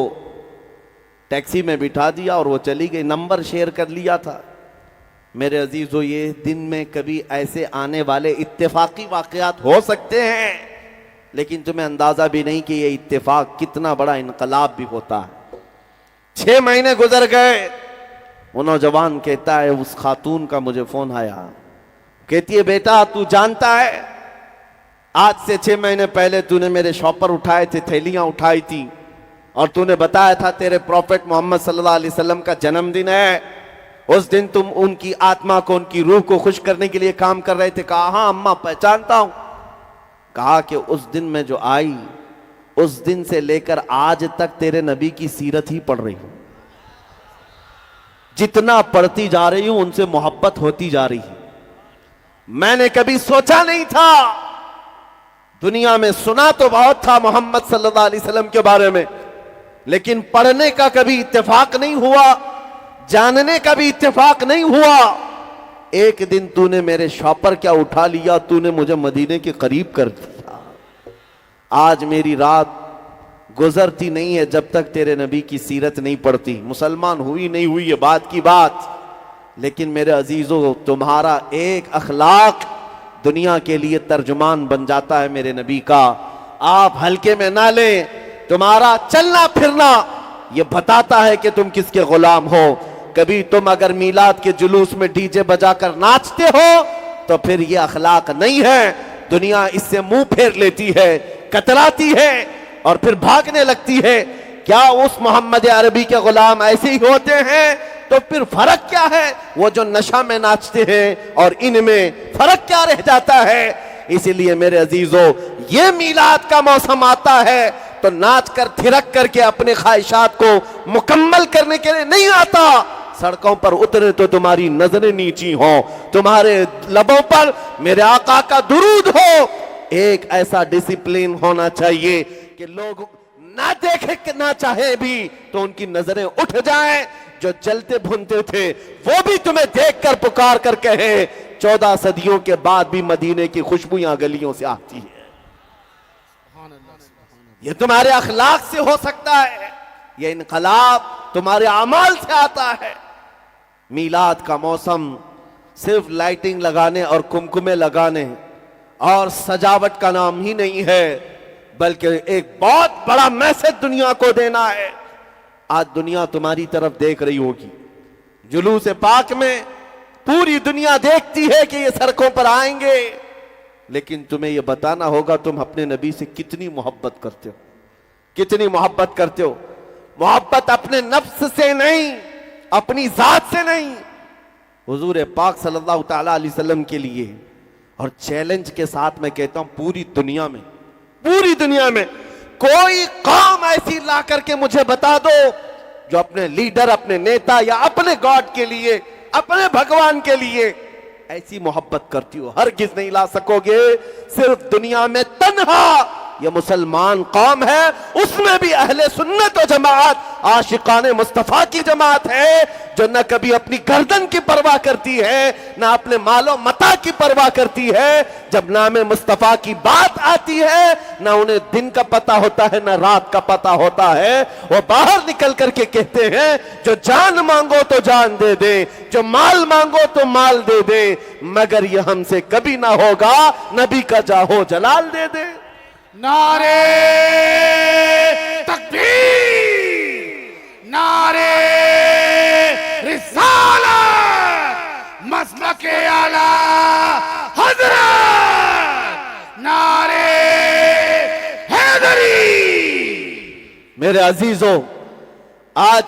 टैक्सी में बिठा दिया और वो चली गई। नंबर शेयर कर लिया था। मेरे अजीजों, ये दिन में कभी ऐसे आने वाले इत्तेफाकी वाकयात हो सकते हैं, लेकिन तुम्हें अंदाजा भी नहीं कि ये इत्तेफाक कितना बड़ा इनकलाब भी होता है। 6 महीने गुजर गए। वो नौजवान कहता है, उस खातून का मुझे फोन आया, कहती है बेटा तू जानता है आज से 6 महीने पहले तूने मेरे शॉपर उठाए थे, थैलियां उठाई थी और तूने बताया था तेरे प्रॉफेट मोहम्मद सल्लल्लाहु अलैहि वसल्लम का जन्मदिन है। उस दिन तुम उनकी आत्मा को, उनकी रूह को खुश करने के लिए काम कर रहे थे। कहा हाँ अम्मा पहचानता हूं। कहा कि उस दिन में जो आई, उस दिन से लेकर आज तक तेरे नबी की सीरत ही पढ़ रही हूं। जितना पढ़ती जा रही हूं उनसे मोहब्बत होती जा रही है। मैंने कभी सोचा नहीं था, दुनिया में सुना तो बहुत था मोहम्मद सल्लल्लाहु अलैहि वसल्लम के बारे में, लेकिन पढ़ने का कभी इत्तेफाक नहीं हुआ, जानने का भी इत्तेफाक नहीं हुआ। एक दिन तूने मेरे शॉपर क्या उठा लिया, तूने मुझे मदीने के करीब कर दिया। आज मेरी रात गुजरती नहीं है जब तक तेरे नबी की सीरत नहीं पढ़ती। मुसलमान हुई नहीं हुई ये बात की बात, लेकिन मेरे अजीजों तुम्हारा एक अखलाक दुनिया के लिए तर्जुमान बन जाता है मेरे नबी का। आप हल्के में ना लें। तुम्हारा चलना फिरना ये बताता है कि तुम किसके गुलाम हो। कभी तुम अगर मीलाद के जुलूस में डीजे बजाकर नाचते हो तो फिर ये अखलाक नहीं है। दुनिया इससे मुंह फेर लेती है, कतराती है और फिर भागने लगती है। क्या उस मोहम्मद अरबी के गुलाम ऐसे ही होते हैं? तो फिर फर्क क्या है? वो जो नशा में नाचते हैं और इनमें फर्क क्या रह जाता है? इसीलिए मेरे अजीजों, ये मीलाद का मौसम आता है तो नाच कर थिरक करके अपने ख्वाहिशात को मुकम्मल करने के लिए नहीं आता। सड़कों पर उतरे तो तुम्हारी नजरें नीची हो, तुम्हारे लबों पर मेरे आका का दुरूद हो। एक ऐसा डिसिप्लिन होना चाहिए कि लोग ना देखे ना चाहे भी तो उनकी नजरें उठ जाएं। जो जलते भुनते थे वो भी तुम्हें देखकर पुकार कर कहे 14 सदियों के बाद भी मदीने की खुशबुयां गलियों से आती है। ये तुम्हारे अखलाक से हो सकता है, ये इनकलाब तुम्हारे अमाल से आता है। मीलाद का मौसम सिर्फ लाइटिंग लगाने और कुमकुमे लगाने और सजावट का नाम ही नहीं है, बल्कि एक बहुत बड़ा मैसेज दुनिया को देना है। आज दुनिया तुम्हारी तरफ देख रही होगी। जुलूस पाक में पूरी दुनिया देखती है कि ये सड़कों पर आएंगे, लेकिन तुम्हें यह बताना होगा तुम अपने नबी से कितनी मोहब्बत करते हो, कितनी मोहब्बत करते हो। मोहब्बत अपने नफ्स से नहीं, अपनी जात से नहीं, हुजूर पाक सल्लल्लाहु ताला अलैहि वसल्लम के लिए। और चैलेंज के साथ मैं कहता हूं पूरी दुनिया में कोई कौम ऐसी ला करके मुझे बता दो जो अपने लीडर, अपने नेता या अपने गॉड के लिए, अपने भगवान के लिए ऐसी मोहब्बत करती हो। हरगिज नहीं ला सकोगे। सिर्फ दुनिया में तन्हा ये मुसलमान कौम है, उसमें भी अहले सुन्नत व जमात आशिकाने मुस्तफा की जमात है, जो न कभी अपनी गर्दन की परवाह करती है, न अपने मालो मता की परवाह करती है। जब नाम मुस्तफा की बात आती है, न उन्हें दिन का पता होता है न रात का पता होता है। वो बाहर निकल करके कहते हैं जो जान मांगो तो जान दे दे, जो माल मांगो तो माल दे दे, मगर ये हमसे कभी ना होगा नबी का जाहो जलाल दे दे। नारे तकबीर। नारे रिसालत मसलके आला हजरत नारे हैदरी। मेरे अजीजों, आज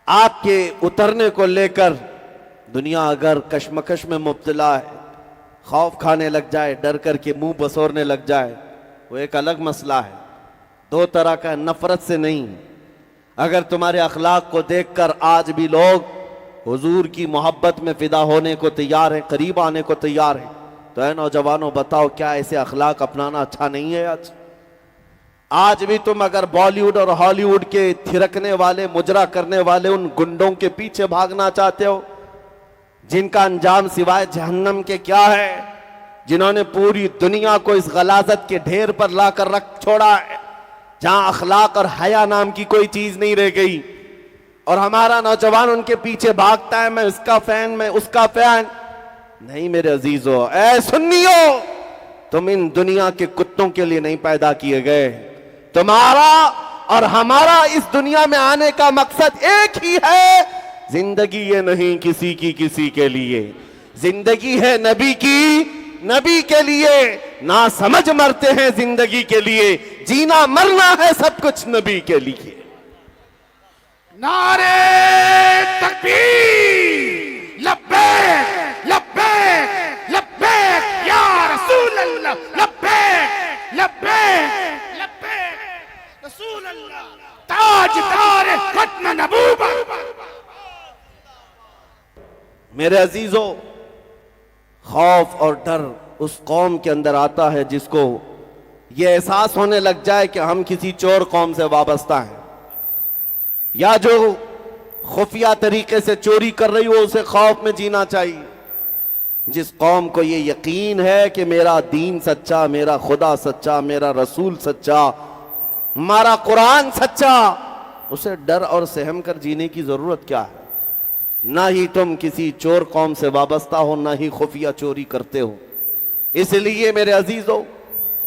आपके उतरने को लेकर दुनिया अगर कश्मकश में मुब्तला है, खौफ खाने लग जाए, डर करके मुंह बसोरने लग जाए, वो एक अलग मसला है। दो तरह का, नफरत से नहीं। अगर तुम्हारे अखलाक को देखकर आज भी लोग हुजूर की मोहब्बत में फिदा होने को तैयार हैं, करीब आने को तैयार हैं, तो ऐ नौजवानों बताओ, क्या ऐसे अखलाक अपनाना अच्छा नहीं है? आज भी तुम अगर बॉलीवुड और हॉलीवुड के थिरकने वाले, मुजरा करने वाले उन गुंडों के पीछे भागना चाहते हो, जिनका अंजाम सिवाय जहन्नम के क्या है, जिन्होंने पूरी दुनिया को इस गलाजत के ढेर पर लाकर रख छोड़ा है, जहां अखलाक और हया नाम की कोई चीज नहीं रह गई, और हमारा नौजवान उनके पीछे भागता है, मैं इसका फैन, मैं उसका फैन। नहीं मेरे अजीजों, ऐ सुन्नियों, तुम इन दुनिया के कुत्तों के लिए नहीं पैदा किए गए। तुम्हारा और हमारा इस दुनिया में आने का मकसद एक ही है, जिंदगी ये नहीं किसी की किसी के लिए, जिंदगी है नबी की, नबी के लिए। ना समझ मरते हैं जिंदगी के लिए, जीना मरना है सब कुछ नबी के लिए। नारे तकबीर, लब्बैक लब्बैक लब्बैक या रसूल अल्लाह, लब्बैक लब्बैक लब्बैक रसूल अल्लाह, ताजदार खत्म नबूवत। मेरे अजीजों, खौफ और डर उस कौम के अंदर आता है जिसको ये एहसास होने लग जाए कि हम किसी चोर कौम से वाबस्ता हैं, या जो खुफिया तरीके से चोरी कर रही हो उसे खौफ में जीना चाहिए। जिस कौम को ये यकीन है कि मेरा दीन सच्चा, मेरा खुदा सच्चा, मेरा रसूल सच्चा, हमारा कुरान सच्चा, उसे डर और सहम कर जीने की जरूरत क्या है? ना ही तुम किसी चोर कौम से वाबस्ता हो, ना ही खुफिया चोरी करते हो। इसलिए मेरे अजीजों,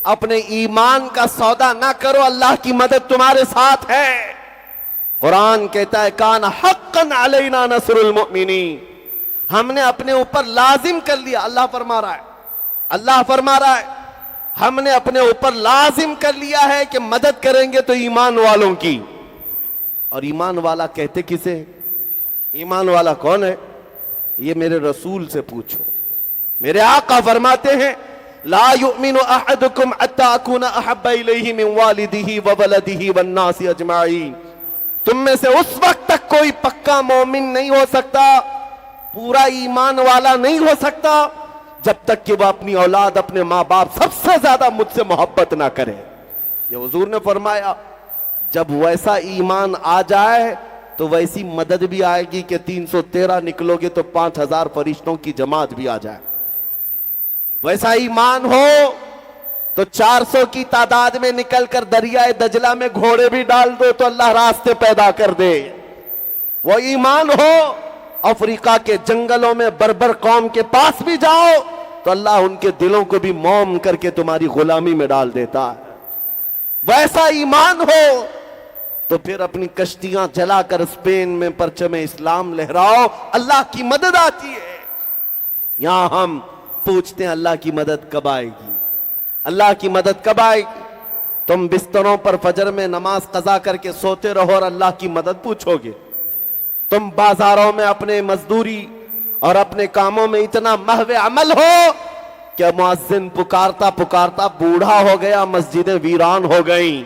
अपने ईमान का सौदा ना करो, अल्लाह की मदद तुम्हारे साथ है। कुरान कहता है, कान हक्कन अलैना नसरुल मुमिनीन, हमने अपने ऊपर लाजिम कर लिया। अल्लाह फरमा रहा है, अल्लाह फरमा रहा है, हमने अपने ऊपर लाजिम कर लिया है कि मदद करेंगे तो ईमान वालों की। और ईमान वाला कहते किसे? ईमान वाला कौन है? ये मेरे रसूल से पूछो। मेरे आका फरमाते हैं, ला युमिनु अहदुकुम हत्ता अकूना अहब्बा इलैहि मिन वालिदिही व वलदिही वन नासी अजमाइन। तुम में से उस वक्त तक कोई पक्का मोमिन नहीं हो सकता, पूरा ईमान वाला नहीं हो सकता, जब तक कि वह अपनी औलाद, अपने माँ बाप सबसे ज्यादा मुझसे मोहब्बत ना करे। ये हुजूर ने फरमाया, जब वैसा ईमान आ जाए तो वैसी मदद भी आएगी कि 313 निकलोगे तो 5000 फरिश्तों की जमात भी आ जाए। वैसा ईमान हो तो 400 की तादाद में निकलकर दरियाए दजला में घोड़े भी डाल दो तो अल्लाह रास्ते पैदा कर दे। वो ईमान हो, अफ्रीका के जंगलों में बर्बर कौम के पास भी जाओ तो अल्लाह उनके दिलों को भी मौम करके तुम्हारी गुलामी में डाल देता है। वैसा ईमान हो तो फिर अपनी कश्तियां जलाकर स्पेन में परचम इस्लाम लहराओ, अल्लाह की मदद आती है। यहां हम पूछते हैं, अल्लाह की मदद कब आएगी? अल्लाह की मदद कब आएगी? तुम बिस्तरों पर फजर में नमाज कजा करके सोते रहो और अल्लाह की मदद पूछोगे? तुम बाजारों में अपने मजदूरी और अपने कामों में इतना महवे अमल हो कि मुअज्जिन पुकारता पुकारता बूढ़ा हो गया, मस्जिदें वीरान हो गई,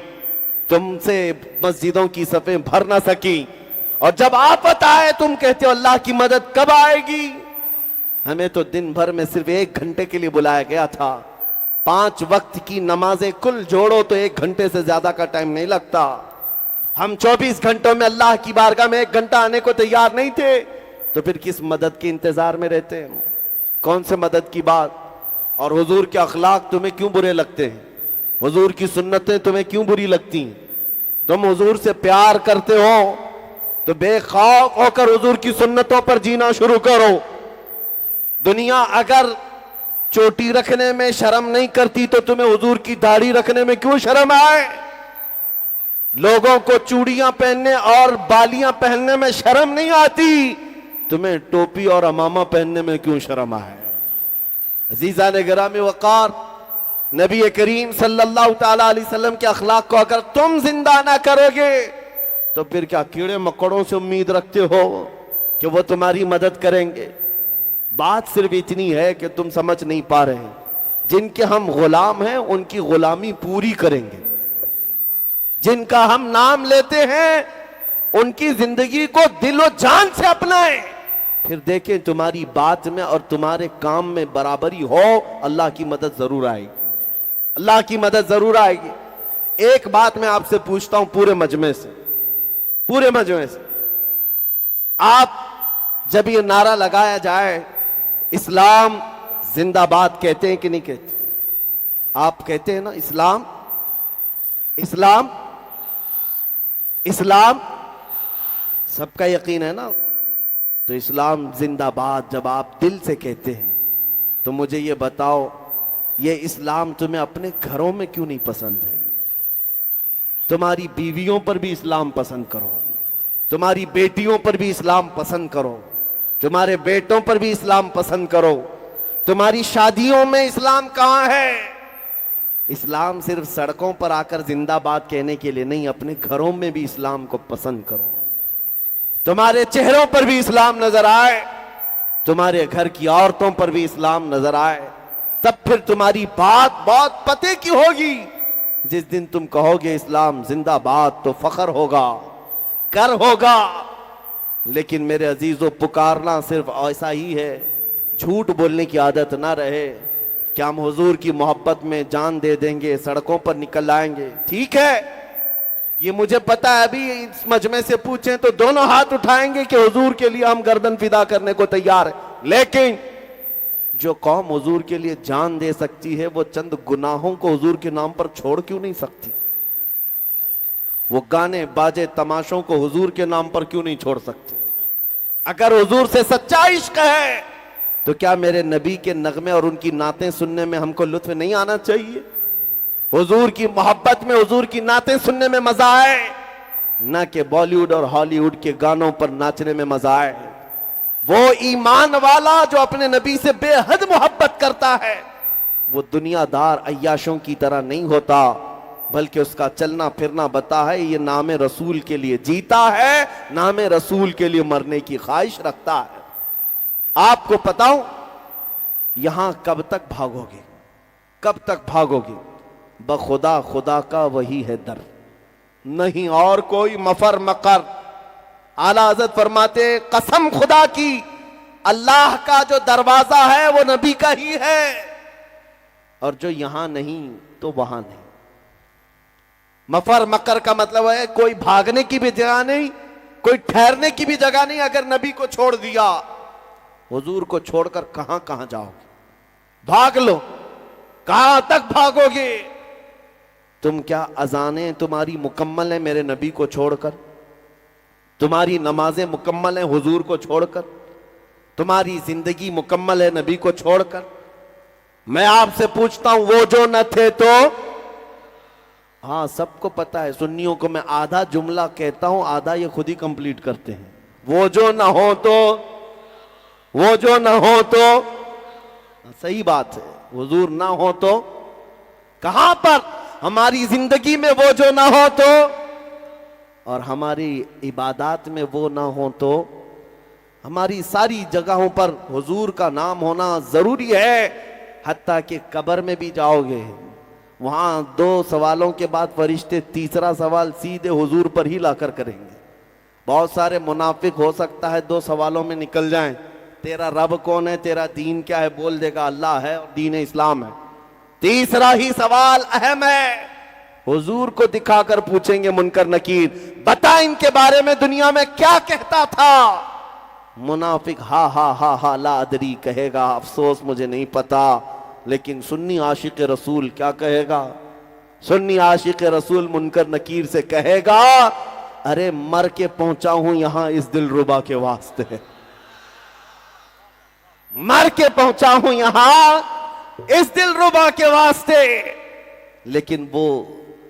तुमसे मस्जिदों की सफें भर ना सकी, और जब आफत आए तुम कहते हो अल्लाह की मदद कब आएगी? हमें तो दिन भर में सिर्फ 1 घंटे के लिए बुलाया गया था। 5 वक्त की नमाजें कुल जोड़ो तो 1 घंटे से ज्यादा का टाइम नहीं लगता। हम 24 घंटों में अल्लाह की बारगाह में 1 घंटा आने को तैयार नहीं थे, तो फिर किस मदद के इंतजार में रहते हैं? कौन से मदद की बात? और हुजूर के अखलाक तुम्हें क्यों बुरे लगते हैं? हुजूर की सुन्नतें तुम्हें क्यों बुरी लगती हैं? तुम हुजूर से प्यार करते हो तो बेखौफ होकर हुजूर की सुन्नतों पर जीना शुरू करो। दुनिया अगर चोटी रखने में शर्म नहीं करती तो तुम्हें हुजूर की दाढ़ी रखने में क्यों शर्म आए? लोगों को चूड़ियां पहनने और बालियां पहनने में शर्म नहीं आती, तुम्हें टोपी और अमामा पहनने में क्यों शर्म आए? अजीजा ने गिरामी वकार, नबी करीम सल्लल्लाहु ताला अलैहि वसल्लम के अखलाक को अगर तुम जिंदा ना करोगे तो फिर क्या कीड़े मकोड़ों से उम्मीद रखते हो कि वो तुम्हारी मदद करेंगे? बात सिर्फ इतनी है कि तुम समझ नहीं पा रहे हैं, जिनके हम गुलाम हैं उनकी गुलामी पूरी करेंगे, जिनका हम नाम लेते हैं उनकी जिंदगी को दिलो जान से अपनाएं, फिर देखें तुम्हारी बात में और तुम्हारे काम में बराबरी हो, अल्लाह की मदद जरूर आएगी, अल्लाह की मदद जरूर आएगी। एक बात मैं आपसे पूछता हूं पूरे मजमे से, आप जब ये नारा लगाया जाए इस्लाम जिंदाबाद कहते हैं कि नहीं कहते? आप कहते हैं ना इस्लाम, इस्लाम, इस्लाम, सबका यकीन है ना? तो इस्लाम जिंदाबाद जब आप दिल से कहते हैं तो मुझे ये बताओ, ये इस्लाम तुम्हें अपने घरों में क्यों नहीं पसंद है? तुम्हारी बीवियों पर भी इस्लाम पसंद करो, तुम्हारी बेटियों पर भी इस्लाम पसंद करो, तुम्हारे बेटों पर भी इस्लाम पसंद करो, तुम्हारी शादियों में इस्लाम कहां है? इस्लाम सिर्फ सड़कों पर आकर जिंदाबाद कहने के लिए नहीं, अपने घरों में भी इस्लाम को पसंद करो। तुम्हारे चेहरों पर भी इस्लाम नजर आए, तुम्हारे घर की औरतों पर भी इस्लाम नजर आए, तब फिर तुम्हारी बात बहुत पते की होगी। जिस दिन तुम कहोगे इस्लाम जिंदाबाद तो फख्र होगा, कर होगा। लेकिन मेरे अजीजों, पुकारना सिर्फ ऐसा ही है, झूठ बोलने की आदत ना रहे कि हम हुजूर की मोहब्बत में जान दे देंगे, सड़कों पर निकल आएंगे। ठीक है, ये मुझे पता है, अभी इस मजमे से पूछें तो दोनों हाथ उठाएंगे कि हुजूर के लिए हम गर्दन फिदा करने को तैयार है। लेकिन जो कौम हुजूर के लिए जान दे सकती है, वो चंद गुनाहों को हुजूर के नाम पर छोड़ क्यों नहीं सकती? वो गाने बाजे तमाशों को हुजूर के नाम पर क्यों नहीं छोड़ सकती? अगर हुजूर से सच्चा इश्क है तो क्या मेरे नबी के नगमे और उनकी नातें सुनने में हमको लुत्फ नहीं आना चाहिए? हुजूर की मोहब्बत में हुजूर की नातें सुनने में मजा आए, ना कि बॉलीवुड और हॉलीवुड के गानों पर नाचने में मजा आए। वो ईमान वाला जो अपने नबी से बेहद मोहब्बत करता है, वो दुनियादार अय्याशों की तरह नहीं होता, बल्कि उसका चलना फिरना बता है ये नाम रसूल के लिए जीता है, नाम रसूल के लिए मरने की ख्वाहिश रखता है। आपको बताऊं, यहां कब तक भागोगे, कब तक भागोगे? बखुदा खुदा का वही है दर, नहीं और कोई मफर मकर। आला हज़रत फरमाते, कसम खुदा की, अल्लाह का जो दरवाजा है वो नबी का ही है, और जो यहां नहीं तो वहां नहीं। मफर मकर का मतलब है कोई भागने की भी जगह नहीं, कोई ठहरने की भी जगह नहीं। अगर नबी को छोड़ दिया, हुजूर को छोड़कर कहां कहां जाओगे? भाग लो, कहां तक भागोगे? तुम क्या अजानें तुम्हारी मुकम्मल है मेरे नबी को छोड़कर? तुम्हारी नमाजें मुकम्मल है हुजूर को छोड़कर? तुम्हारी जिंदगी मुकम्मल है नबी को छोड़कर? मैं आपसे पूछता हूं, वो जो न थे तो? हाँ, सबको पता है, सुन्नियों को मैं आधा जुमला कहता हूं, आधा ये खुद ही कंप्लीट करते हैं। वो जो न हो तो, वो जो न हो तो, सही बात है, हुजूर ना हो तो कहां पर? हमारी जिंदगी में वो जो ना हो तो, और हमारी इबादत में वो ना हो तो, हमारी सारी जगहों पर हुजूर का नाम होना जरूरी है। हत्ता कि कब्र में भी जाओगे, वहां दो सवालों के बाद फरिश्ते तीसरा सवाल सीधे हुजूर पर ही लाकर करेंगे। बहुत सारे मुनाफिक हो सकता है दो सवालों में निकल जाएं, तेरा रब कौन है, तेरा दीन क्या है, बोल देगा अल्लाह है और दीन इस्लाम है। तीसरा ही सवाल अहम है, हुजूर को दिखाकर पूछेंगे मुनकर नकीर, बता इनके बारे में दुनिया में क्या कहता था? मुनाफिक हा हा हा हा ला अदरी कहेगा, अफसोस मुझे नहीं पता। लेकिन सुन्नी आशिक रसूल क्या कहेगा? सुन्नी आशिक रसूल मुनकर नकीर से कहेगा, अरे मर के पहुंचा हूं यहां इस दिलरुबा के वास्ते, मर के पहुंचा हूं यहां इस दिलरुबा के वास्ते। लेकिन वो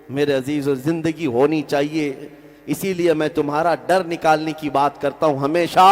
मेरे अजीज, जिंदगी होनी चाहिए। इसीलिए मैं तुम्हारा डर निकालने की बात करता हूं हमेशा।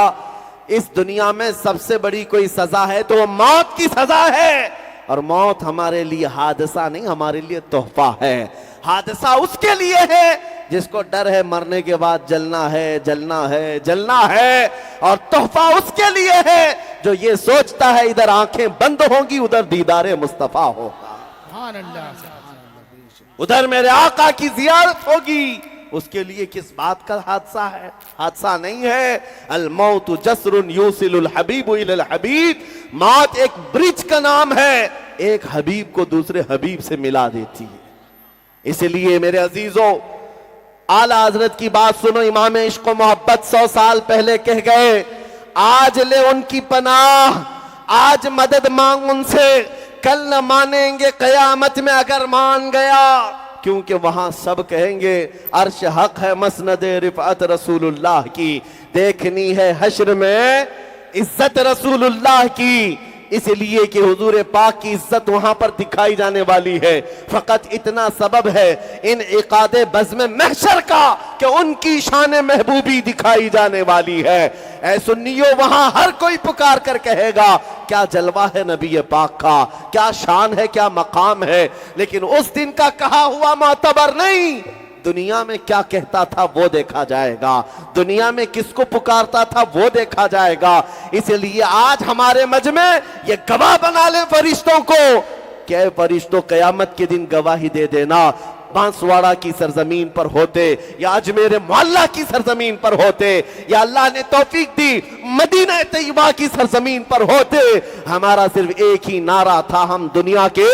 इस दुनिया में सबसे बड़ी कोई सजा है तो वो मौत की सजा है, और मौत हमारे लिए हादसा नहीं, हमारे लिए तोहफा है। हादसा उसके लिए है जिसको डर है मरने के बाद जलना है, जलना है, जलना है, और तोहफा उसके लिए है जो ये सोचता है इधर आंखें बंद होंगी उधर दीदारे मुस्तफा होगा, सुभान अल्लाह, सुभान अल्लाह। उधर मेरे आका की जियारत होगी। उसके लिए किस बात का हादसा है? हादसा नहीं है। अल मौत जसरुन यूसिलुल हबीब इलल हबीब, मौत एक ब्रिज का नाम है, एक हबीब को दूसरे हबीब से मिला देती है। इसलिए मेरे अजीजों, आला हजरत की बात सुनो। इमाम इश्क व मोहब्बत 100 साल पहले कह गए, आज ले उनकी पनाह, आज मदद मांग उनसे, कल न मानेंगे कयामत में अगर मान गया, क्योंकि वहां सब कहेंगे अर्श हक है मसनद रिफअत रसूलुल्लाह की, देखनी है हश्र में इज्जत रसूलुल्लाह की। इसलिए कि हुजूर पाक की इज्जत वहां पर दिखाई जाने वाली है। फकत इतना सबब है इन इकादे बज़्म महशर का कि उनकी शान महबूबी दिखाई जाने वाली है। ऐ सुन्नियों, वहां हर कोई पुकार कर कहेगा क्या जलवा है नबी पाक का, क्या शान है, क्या मकाम है। लेकिन उस दिन का कहा हुआ मोतबर नहीं, दुनिया में क्या कहता था वो देखा जाएगा, दुनिया में किसको पुकारता था वो देखा जाएगा। इसलिए आज हमारे मजमे ये गवाह बना ले फरिश्तों को, क्या फरिश्तों कयामत के दिन गवाही दे देना, बांसवाड़ा की सरजमीन पर होते या अजमेर मोहल्ला की सरजमीन पर होते, या अल्लाह ने तौफीक दी मदीना तैयबा की सरजमीन पर होते, हमारा सिर्फ एक ही नारा था, हम दुनिया के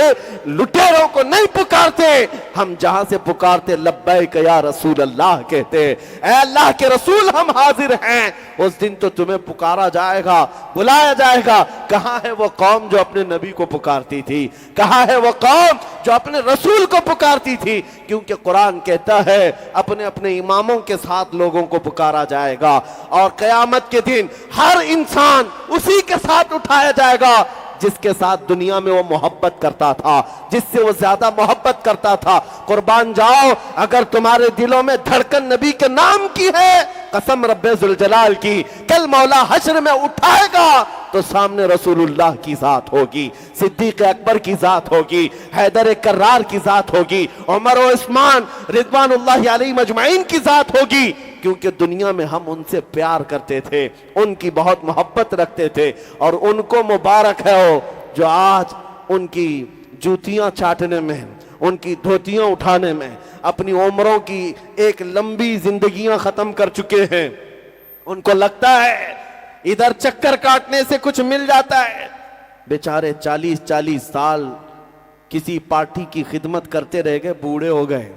लुटेरों को नहीं पुकारते, हम जहां से पुकारते लब्बैक या रसूल अल्लाह कहते, ऐ अल्लाह के रसूल हम हाजिर हैं। उस दिन तो तुम्हें पुकारा जाएगा, बुलाया जाएगा। कहां है वो कौम जो अपने नबी को पुकारती थी, कहां है वो कौम जो अपने रसूल को पुकारती थी? क्योंकि कुरान कहता है अपने अपने इमामों के साथ लोगों को पुकारा जाएगा, और कयामत के दिन हर इंसान उसी के साथ उठाया जाएगा जिसके साथ दुनिया में वो मोहब्बत करता था, जिससे वो ज्यादा मोहब्बत करता था। कुर्बान जाओ अगर तुम्हारे दिलों में धड़कन नबी के नाम की है, कसम रब्बे जुल जलाल की, कल मौला हश्र में उठाएगा तो सामने रसूलुल्लाह की जात होगी, सिद्दीक अकबर की जात होगी, हैदर कर्रार की जात होगी, उमर और उस्मान रिदवानुल्लाह अलैहिम अजमईन की जात होगी। क्योंकि दुनिया में हम उनसे प्यार करते थे, उनकी बहुत मोहब्बत रखते थे, और उनको मुबारक है हो जो आज उनकी जूतियां चाटने में, उनकी धोतियां उठाने में अपनी उम्रों की एक लंबी जिंदगियां खत्म कर चुके हैं। उनको लगता है इधर चक्कर काटने से कुछ मिल जाता है। बेचारे 40-40 साल किसी पार्टी की खिदमत करते रह गए, बूढ़े हो गए।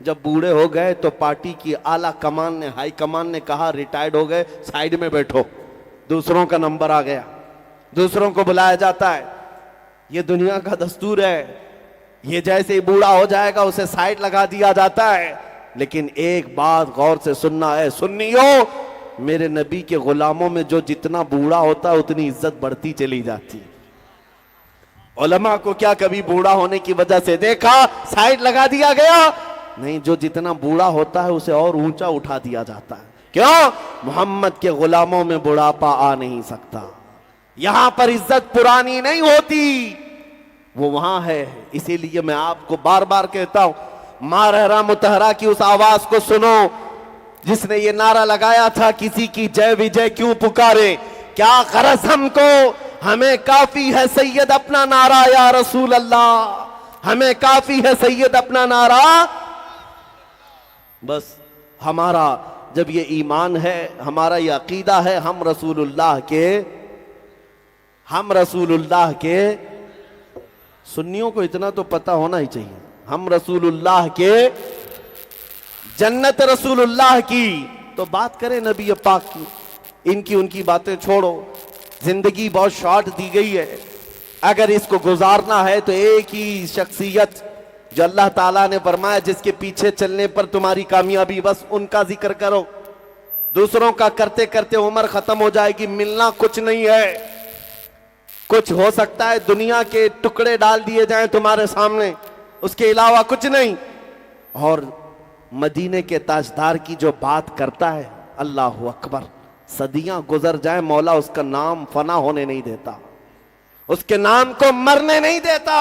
जब बूढ़े हो गए तो पार्टी की आला कमान ने, हाई कमान ने कहा रिटायर्ड हो गए, साइड में बैठो, दूसरों का नंबर आ गया, दूसरों को बुलाया जाता है। ये दुनिया का दस्तूर है। ये जैसे ही बूढ़ा हो जाएगा उसे साइड लगा दिया जाता है। लेकिन एक बात गौर से सुनना है सुन्नियों, मेरे नबी के गुलामों में जो जितना बूढ़ा होता है उतनी इज्जत बढ़ती चली जाती है। उलमा को क्या कभी बूढ़ा होने की वजह से देखा साइड लगा दिया गया? नहीं, जो जितना बूढ़ा होता है उसे और ऊंचा उठा दिया जाता है। क्यों? मोहम्मद के गुलामों में बुढ़ापा आ नहीं सकता। यहां पर इज्जत पुरानी नहीं होती, वो वहां है। इसीलिए मैं आपको बार बार कहता हूं, माँ रहरा मुतहरा की उस आवाज को सुनो जिसने ये नारा लगाया था, किसी की जय विजय क्यों पुकारे, क्या गरज हमको, हमें काफी है सैयद अपना नारा या रसूल अल्लाह, हमें काफी है सैयद अपना नारा। बस हमारा जब ये ईमान है, हमारा ये अकीदा है, हम रसूलुल्लाह के सुन्नियों को इतना तो पता होना ही चाहिए, हम रसूलुल्लाह के, जन्नत रसूलुल्लाह की। तो बात करें नबी पाक की, इनकी उनकी बातें छोड़ो। जिंदगी बहुत शॉर्ट दी गई है, अगर इसको गुजारना है तो एक ही शख्सियत जो अल्लाह ताला ने फरमाया जिसके पीछे चलने पर तुम्हारी कामयाबी, बस उनका जिक्र करो। दूसरों का करते करते उम्र खत्म हो जाएगी, मिलना कुछ नहीं है। कुछ हो सकता है दुनिया के टुकड़े डाल दिए जाएं तुम्हारे सामने, उसके अलावा कुछ नहीं। और मदीने के ताजदार की जो बात करता है, अल्लाह अकबर, सदियां गुजर जाए मौला उसका नाम फना होने नहीं देता, उसके नाम को मरने नहीं देता।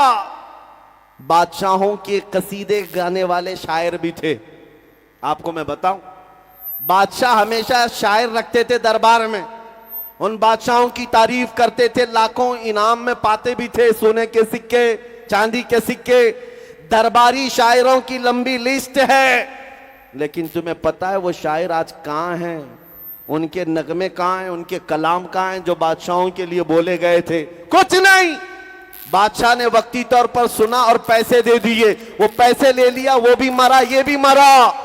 बादशाहों के कसीदे गाने वाले शायर भी थे। आपको मैं बताऊं, बादशाह हमेशा शायर रखते थे दरबार में, उन बादशाहों की तारीफ करते थे, लाखों इनाम में पाते भी थे, सोने के सिक्के, चांदी के सिक्के। दरबारी शायरों की लंबी लिस्ट है, लेकिन तुम्हें पता है वो शायर आज कहां हैं? उनके नगमे कहां हैं? उनके कलाम कहां हैं जो बादशाहों के लिए बोले गए थे? कुछ नहीं। बादशाह ने वक्ती तौर पर सुना और पैसे दे दिए, वो पैसे ले लिया, वो भी मरा, ये भी मरा।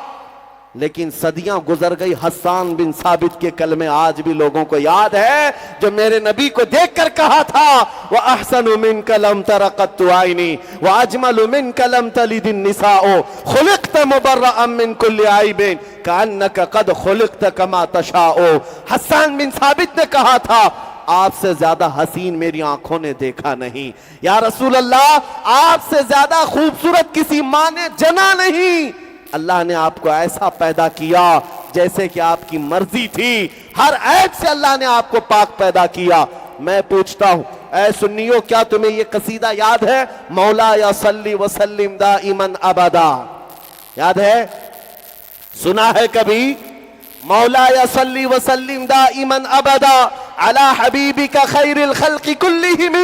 लेकिन सदियां गुजर गई, हस्सान बिन साबित के कलमे आज भी लोगों को याद है, जो मेरे नबी को देखकर कहा था, वह अहसनु मिन कलम तरक़त आइनी व अजमलु मिन कलम तलिदिन निसाओ खुलिक़त मुबर्रअम मिन कुल्लि आइबिन कअन्नका क़द खुलिक़त कमा तशाओ। हस्सान बिन साबित ने कहा था, आपसे ज्यादा हसीन मेरी आंखों ने देखा नहीं। या रसूल अल्लाह, आपसे ज्यादा खूबसूरत किसी मां ने जना नहीं। अल्लाह ने आपको ऐसा पैदा किया जैसे कि आपकी मर्जी थी, हर ऐब से अल्लाह ने आपको पाक पैदा किया। मैं पूछता हूं, ऐ सुन्नियों, क्या तुम्हें यह कसीदा याद है? मौला या सल्ली वसल्लिम दाइमन अबदा, याद है? सुना है कभी? मौला या सल्ली वसल्लिम दाइमन अबदा अला हबीबिका खैरिल खल्क़ि कुल्लिहिम।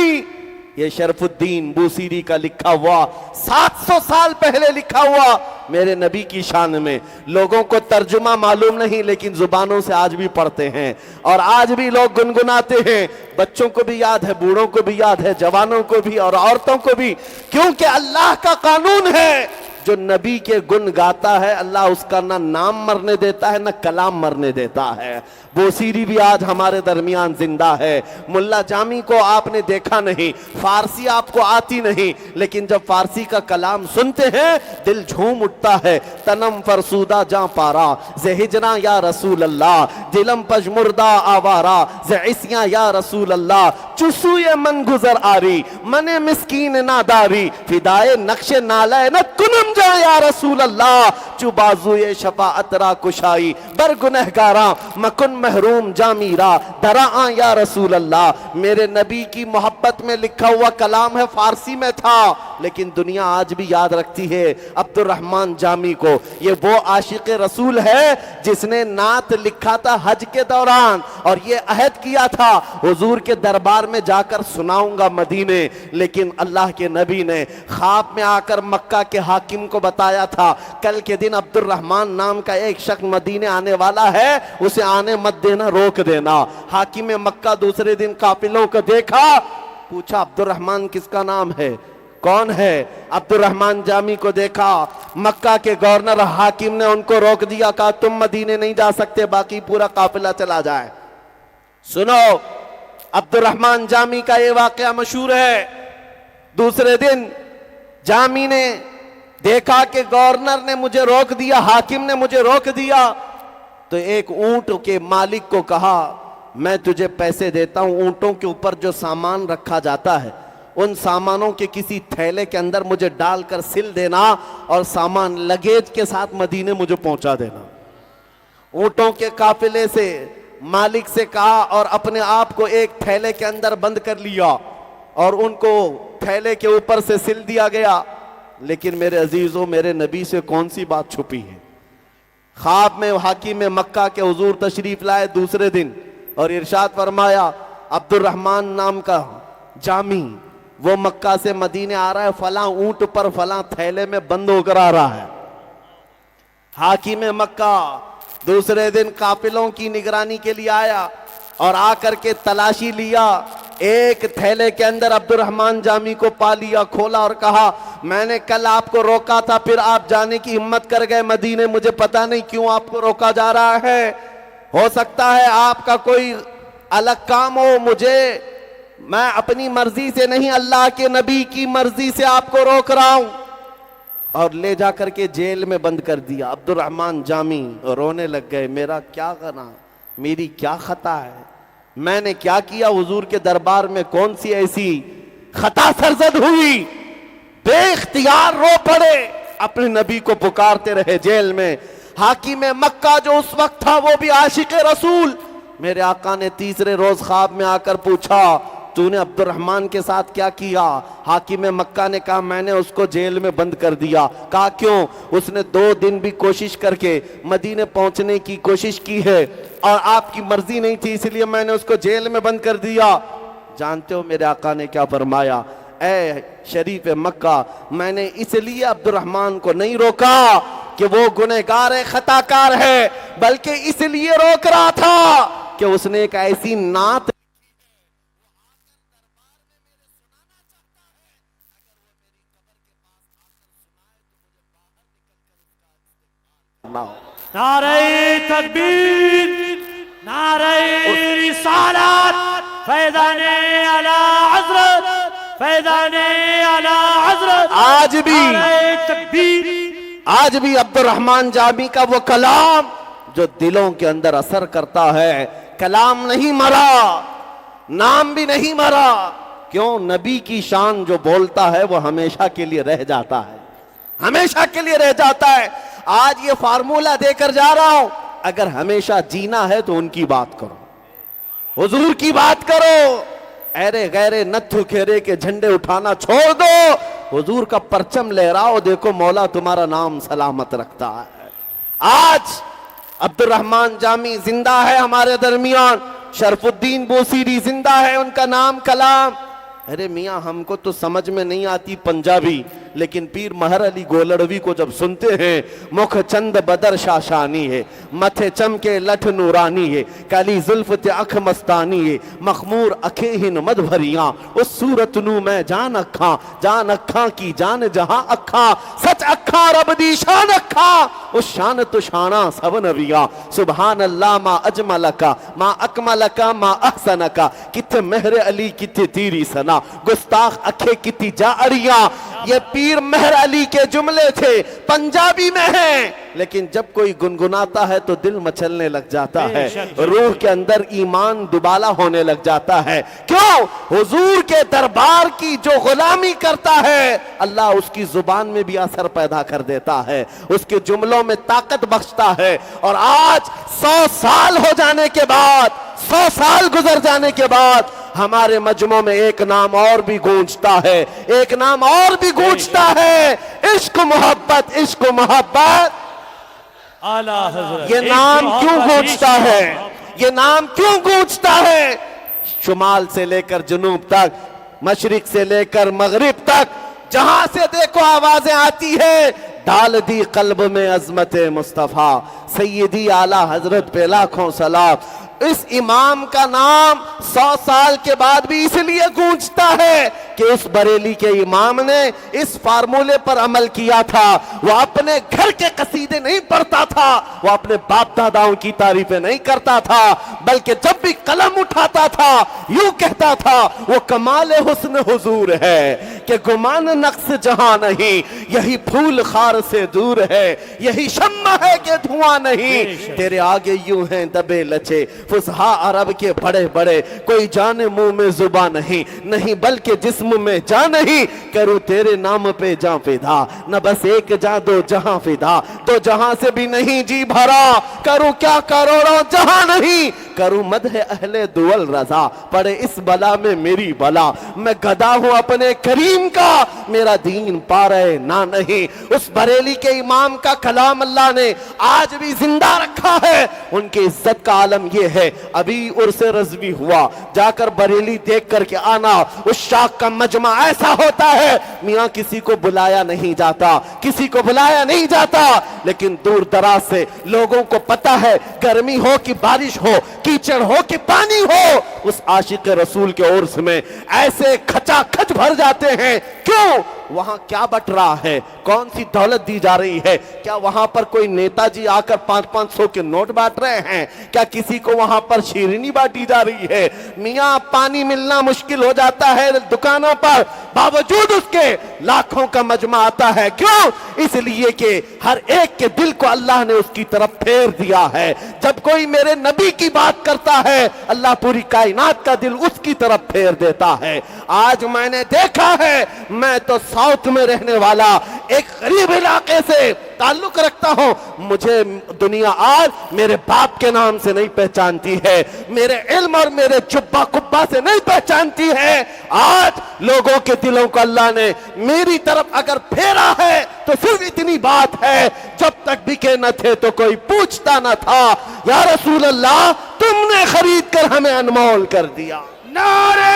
ये शरफुद्दीन बूसीरी का लिखा हुआ, 700 साल पहले लिखा हुआ मेरे नबी की शान में। लोगों को तर्जुमा मालूम नहीं, लेकिन जुबानों से आज भी पढ़ते हैं और आज भी लोग गुनगुनाते हैं। बच्चों को भी याद है, बूढ़ों को भी याद है, जवानों को भी और औरतों को भी, क्योंकि अल्लाह का कानून है, जो नबी के गुण गाता है अल्लाह उसका ना नाम मरने देता है, ना कलाम मरने देता है। बोसीरी भी आज हमारे दरमियान जिंदा है। मुल्ला जामी को आपने देखा नहीं, फारसी आपको आती नहीं, लेकिन जब फारसी का कलाम सुनते हैं दिल झूम उठता है। तनम फरसूदा जा पारा जे हिजरा या रसूल अल्लाह, दिलम पजमुर्दा आवारा जे इसिया या रसूल अल्लाह, चुसूए मन गुजर आरी मने मिस्कीन नादारी, फिदाए नक्शे नाले न कुनम जा या रसूल अल्लाह, चु बाजुए शफाअत रा कुशाई बर गुनहगारा मकुन महरूम जामीरा दरा या रसूल अल्लाह। मेरे नबी की मोहब्बत में लिखा हुआ कलाम है, फारसी में था, लेकिन दुनिया आज भी याद रखती है अब्दुर्रहमान जामी को। ये वो आशिक रसूल है जिसने नात लिखा था हज के दौरान और ये अहद किया था हुजूर के दरबार में जाकर सुनाऊंगा मदीने। लेकिन अल्लाह के नबी ने ख्वाब में आकर मक्का के हाकिम को बताया था, कल के दिन अब्दुर्रहमान नाम का एक शख्स मदीने आने वाला है, उसे आने मत देना, रोक देना। हाकिम मक्का दूसरे दिन काफिलों को देखा, पूछा अब्दुर्रहमान किसका नाम है, कौन है? अब्दुर्रहमान जामी को देखा, मक्का के गवर्नर हाकिम ने उनको रोक दिया, कहा तुम मदीने नहीं जा सकते, बाकी पूरा काफिला चला जाए। सुनो, अब्दुर्रहमान जामी का ये वाकया मशहूर है। दूसरे दिन जामी ने देखा कि गवर्नर ने मुझे रोक दिया, हाकिम ने मुझे रोक दिया, तो एक ऊंट के मालिक को कहा मैं तुझे पैसे देता हूं, ऊंटों के ऊपर जो सामान रखा जाता है उन सामानों के किसी थैले के अंदर मुझे डालकर सिल देना और सामान लगेज के साथ मदीने मुझे पहुंचा देना। ऊंटों के काफिले से मालिक से कहा और अपने आप को एक थैले के अंदर बंद कर लिया और उनको थैले के ऊपर से सिल दिया गया। लेकिन मेरे अजीजों, मेरे नबी से कौन सी बात छुपी है? ख्वाब में हाकिम मक्का के हुजूर तशरीफ लाए दूसरे दिन और इरशाद फरमाया अब्दुर्रहमान नाम का जामी वो मक्का से मदीने आ रहा है, फला ऊंट पर फला थैले में बंद होकर आ रहा है। हाकिम मक्का दूसरे दिन काफिलों की निगरानी के लिए आया और आकर के तलाशी लिया, एक थैले के अंदर अब्दुर्रहमान जामी को पा लिया, खोला और कहा मैंने कल आपको रोका था, फिर आप जाने की हिम्मत कर गए मदीने, मुझे पता नहीं क्यों आपको रोका जा रहा है, हो सकता है आपका कोई अलग काम हो, मुझे मैं अपनी मर्जी से नहीं अल्लाह के नबी की मर्जी से आपको रोक रहा हूं। और ले जाकर के जेल में बंद कर दिया। अब्दुर्रहमान जामी रोने लग गए, मेरा क्या करना, मेरी क्या खता है, मैंने क्या किया, हुजूर के दरबार में कौन सी ऐसी खता सरजद हुई? बेइख्तियार रो पड़े। अपने नबी को पुकारते रहे जेल में। हाकिम मक्का जो उस वक्त था वो भी आशिक रसूल। मेरे आका ने तीसरे रोज ख्वाब में आकर पूछा, तूने अब्दुर्रहमान के साथ क्या किया? हाकिम मक्का ने कहा, मैंने उसको जेल में बंद कर दिया। कहा क्यों? उसने 2 दिन भी कोशिश करके मदीने पहुंचने की कोशिश की है और आपकी मर्जी नहीं थी, इसलिए मैंने उसको जेल में बंद कर दिया। जानते हो मेरे आका ने क्या फरमाया? ए शरीफ मक्का, मैंने इसलिए अब्दुर्रहमान को नहीं रोका कि वो गुनहगार है, खताकार है, बल्कि इसलिए रोक रहा था कि उसने एक ऐसी नात नारे तकबीर, नारे रिसालत, फैज़ाने आला हज़रत, फैज़ाने आला हज़रत। आज भी अब्दुर्रहमान जामी का वो कलाम जो दिलों के अंदर असर करता है, कलाम नहीं मरा, नाम भी नहीं मरा। क्यों? नबी की शान जो बोलता है वो हमेशा के लिए रह जाता है, हमेशा के लिए रह जाता है। आज ये फार्मूला देकर जा रहा हूं, अगर हमेशा जीना है तो उनकी बात करो, हुजूर की बात करो। ऐरे गैरे नत्थु खेरे के झंडे उठाना छोड़ दो, हुजूर का परचम लहराओ, देखो मौला तुम्हारा नाम सलामत रखता है। आज अब्दुर्रहमान जामी जिंदा है हमारे दरमियान, शरफुद्दीन बोसीरी जिंदा है, उनका नाम कलाम। अरे मियाँ, हमको तो समझ में नहीं आती पंजाबी, लेकिन पीर महर अली गोलड़वी को जब सुनते हैं, मुख चंद बदर शाशानी है, मथे चमके लठ नूरानी है, काली जुल्फ ते अख मस्तानी है, मखमूर अखे हिन मद भरियां, उस सूरत नू मैं जान अखा की जान जहां अखा, सच अखा रब दी शान अखा, उस शान तो शाना सब नबिया। सुभान अल्लाह मा अजमलका मा अकमलका मा अहसनका, किथे महर अली किथे तीरी सना, गुस्ताख अखे किती जा अड़िया। ये पीर महर अली के जुमले थे, पंजाबी में हैं, लेकिन जब कोई गुनगुनाता है तो दिल मचलने लग जाता है, रूह के अंदर ईमान दुबाला होने लग जाता है। क्यों? हुजूर के दरबार की जो गुलामी करता है, अल्लाह उसकी जुबान में भी असर पैदा कर देता है, उसके जुमलों में ताकत बख्शता है। और आज 100 साल हो जाने के बाद, 100 साल गुजर जाने के बाद हमारे मजमों में एक नाम और भी गूंजता है, एक नाम और भी गूंजता है, इश्क मोहब्बत, इश्क मोहब्बत। आला हज़रत। ये नाम क्यों गूंजता है? ये नाम क्यों गूंजता है? शुमाल से लेकर जुनूब तक, मशरिक से लेकर मगरिब तक, जहां से देखो आवाजें आती है, डाल दी कल्ब में अजमत मुस्तफा, सैयदी आला हजरत पे लाखों सलाम। इस इमाम का नाम 100 साल के बाद भी इसलिए गूंजता है कि उस बरेली के इमाम ने इस फार्मूले पर अमल किया था। वो अपने घर के कसीदे नहीं पढ़ता था, वो अपने बाप दादाओं की तारीफें नहीं करता था, बल्कि जब भी कलम उठाता था यूं कहता था, वो कमाल हुस्न हुजूर है कि गुमान नक्स जहां नहीं, यही फूल खार से दूर है, यही शम्मा है कि धुआं नहीं, तेरे आगे यूं हैं दबे लचे फुसहा अरब के बड़े बड़े, कोई जाने मुंह में जुबान नहीं, नहीं बल्कि जिस्म में जान नहीं, करूं तेरे नाम पे जां फिदा, न बस एक जा दो जहां फिदा, तो जहां से भी नहीं जी भरा, करूं क्या करोड़ों जहां नहीं, करूं मदह अहले दुअल रजा, पड़े इस बला में मेरी बला, मैं गदा हूं अपने करीम का, मेरा दीन पा रहे ना नहीं। उस बरेली के इमाम का कलाम अल्लाह ने आज भी जिंदा रखा है। उनकी इज्जत का आलम यह है, अभी उर्से रज़वी हुआ, जाकर बरेली देख करके आना। उस शाख का मजमा ऐसा होता है, मियां किसी को बुलाया नहीं जाता, किसी को बुलाया नहीं जाता, लेकिन दूर दराज से लोगों को पता है, गर्मी हो कि बारिश हो, कीचड़ हो कि पानी हो, उस आशिक रसूल के उर्स में ऐसे खचाखच भर जाते हैं। क्यों? वहां क्या बट रहा है? कौन सी दौलत दी जा रही है? क्या वहां पर कोई नेताजी आकर 500-500 के नोट बांट रहे हैं? क्या किसी को वहां पर शीरनी बांटी जा रही है? मियां पानी मिलना मुश्किल हो जाता है दुकानों पर, बावजूद उसके लाखों का मजमा आता है। क्यों? इसलिए कि हर एक के दिल को अल्लाह ने उसकी तरफ फेर दिया है। जब कोई मेरे नबी की बात करता है, अल्लाह पूरी कायनात का दिल उसकी तरफ फेर देता है। आज मैंने देखा है, मैं तो साउथ में रहने वाला, एक गरीब इलाके से ताल्लुक रखता हूं, मुझे दुनिया आज मेरे बाप के नाम से नहीं पहचानती है, मेरे इल्म और मेरे जुब्बा कुब्बा से नहीं पहचानती है। आज लोगों के दिलों को अल्लाह ने मेरी तरफ अगर फेरा है तो सिर्फ इतनी बात है, जब तक बिके न थे तो कोई पूछता न था, या रसूल अल्लाह तुमने खरीद कर हमें अनमोल कर दिया। नारे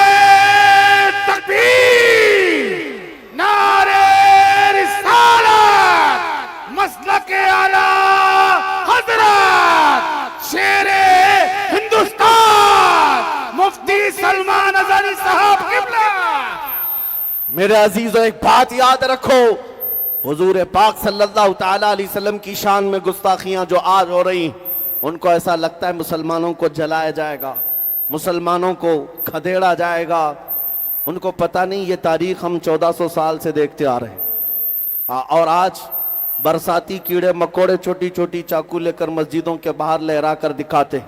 तकबीर, नारे रिसालत, मसलके आला हजरत, शेरे हिंदुस्तान, मुफ्ती सलमान अज़हरी साहब किबला। मेरे अजीजों, एक बात याद रखो, हुजूर पाक सल्लल्लाहु ताला अलैहि वसल्लम की शान में गुस्ताखियां जो आज हो रही, उनको ऐसा लगता है मुसलमानों को जलाया जाएगा, मुसलमानों को खदेड़ा जाएगा। उनको पता नहीं ये तारीख हम 1400 साल से देखते आ रहे हैं। और आज बरसाती कीड़े मकोड़े छोटी छोटी चाकू लेकर मस्जिदों के बाहर लहरा कर दिखाते हैं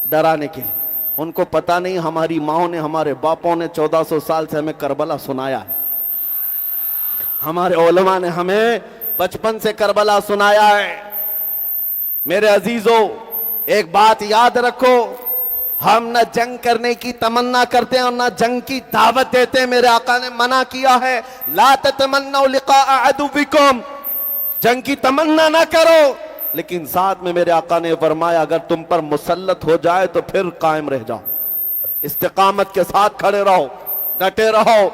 डराने के लिए। उनको पता नहीं हमारी माओ ने, हमारे बापों ने 1400 साल से हमें करबला सुनाया है, हमारे उलमा ने हमें बचपन से करबला सुनाया है। मेरे अजीजों, एक बात याद रखो, हम न जंग करने की तमन्ना करते हैं और न जंग की दावत देते हैं। मेरे आका ने मना किया है, ला ततमन्नौ लिक़ा अदुविकुम, जंग की तमन्ना ना करो, लेकिन साथ में मेरे आका ने फरमाया अगर तुम पर मुसल्लत हो जाए तो फिर कायम रह जाओ, इस्तिकामत के साथ खड़े रहो, डटे रहो।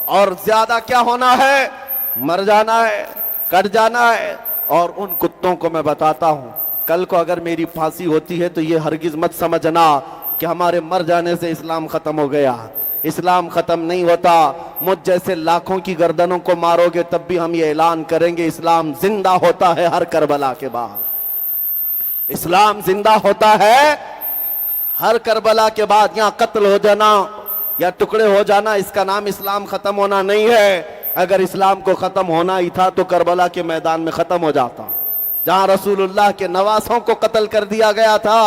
और ज्यादा क्या होना है, मर जाना है, कट जाना है। और उन कुत्तों को मैं बताता हूं, कल को अगर मेरी फांसी होती है तो ये हरगिज मत समझना कि हमारे मर जाने से इस्लाम खत्म हो गया। इस्लाम खत्म नहीं होता। मुझ जैसे लाखों की गर्दनों को मारोगे तब भी हम ये ऐलान करेंगे, इस्लाम जिंदा होता है हर करबला के बाद, इस्लाम जिंदा होता है हर करबला के बाद। यहां कत्ल हो जाना या टुकड़े हो जाना, इसका नाम इस्लाम खत्म होना नहीं है। अगर इस्लाम को खत्म होना ही था तो करबला के मैदान में खत्म हो जाता, जहां रसूलुल्लाह के नवासों को कत्ल कर दिया गया था।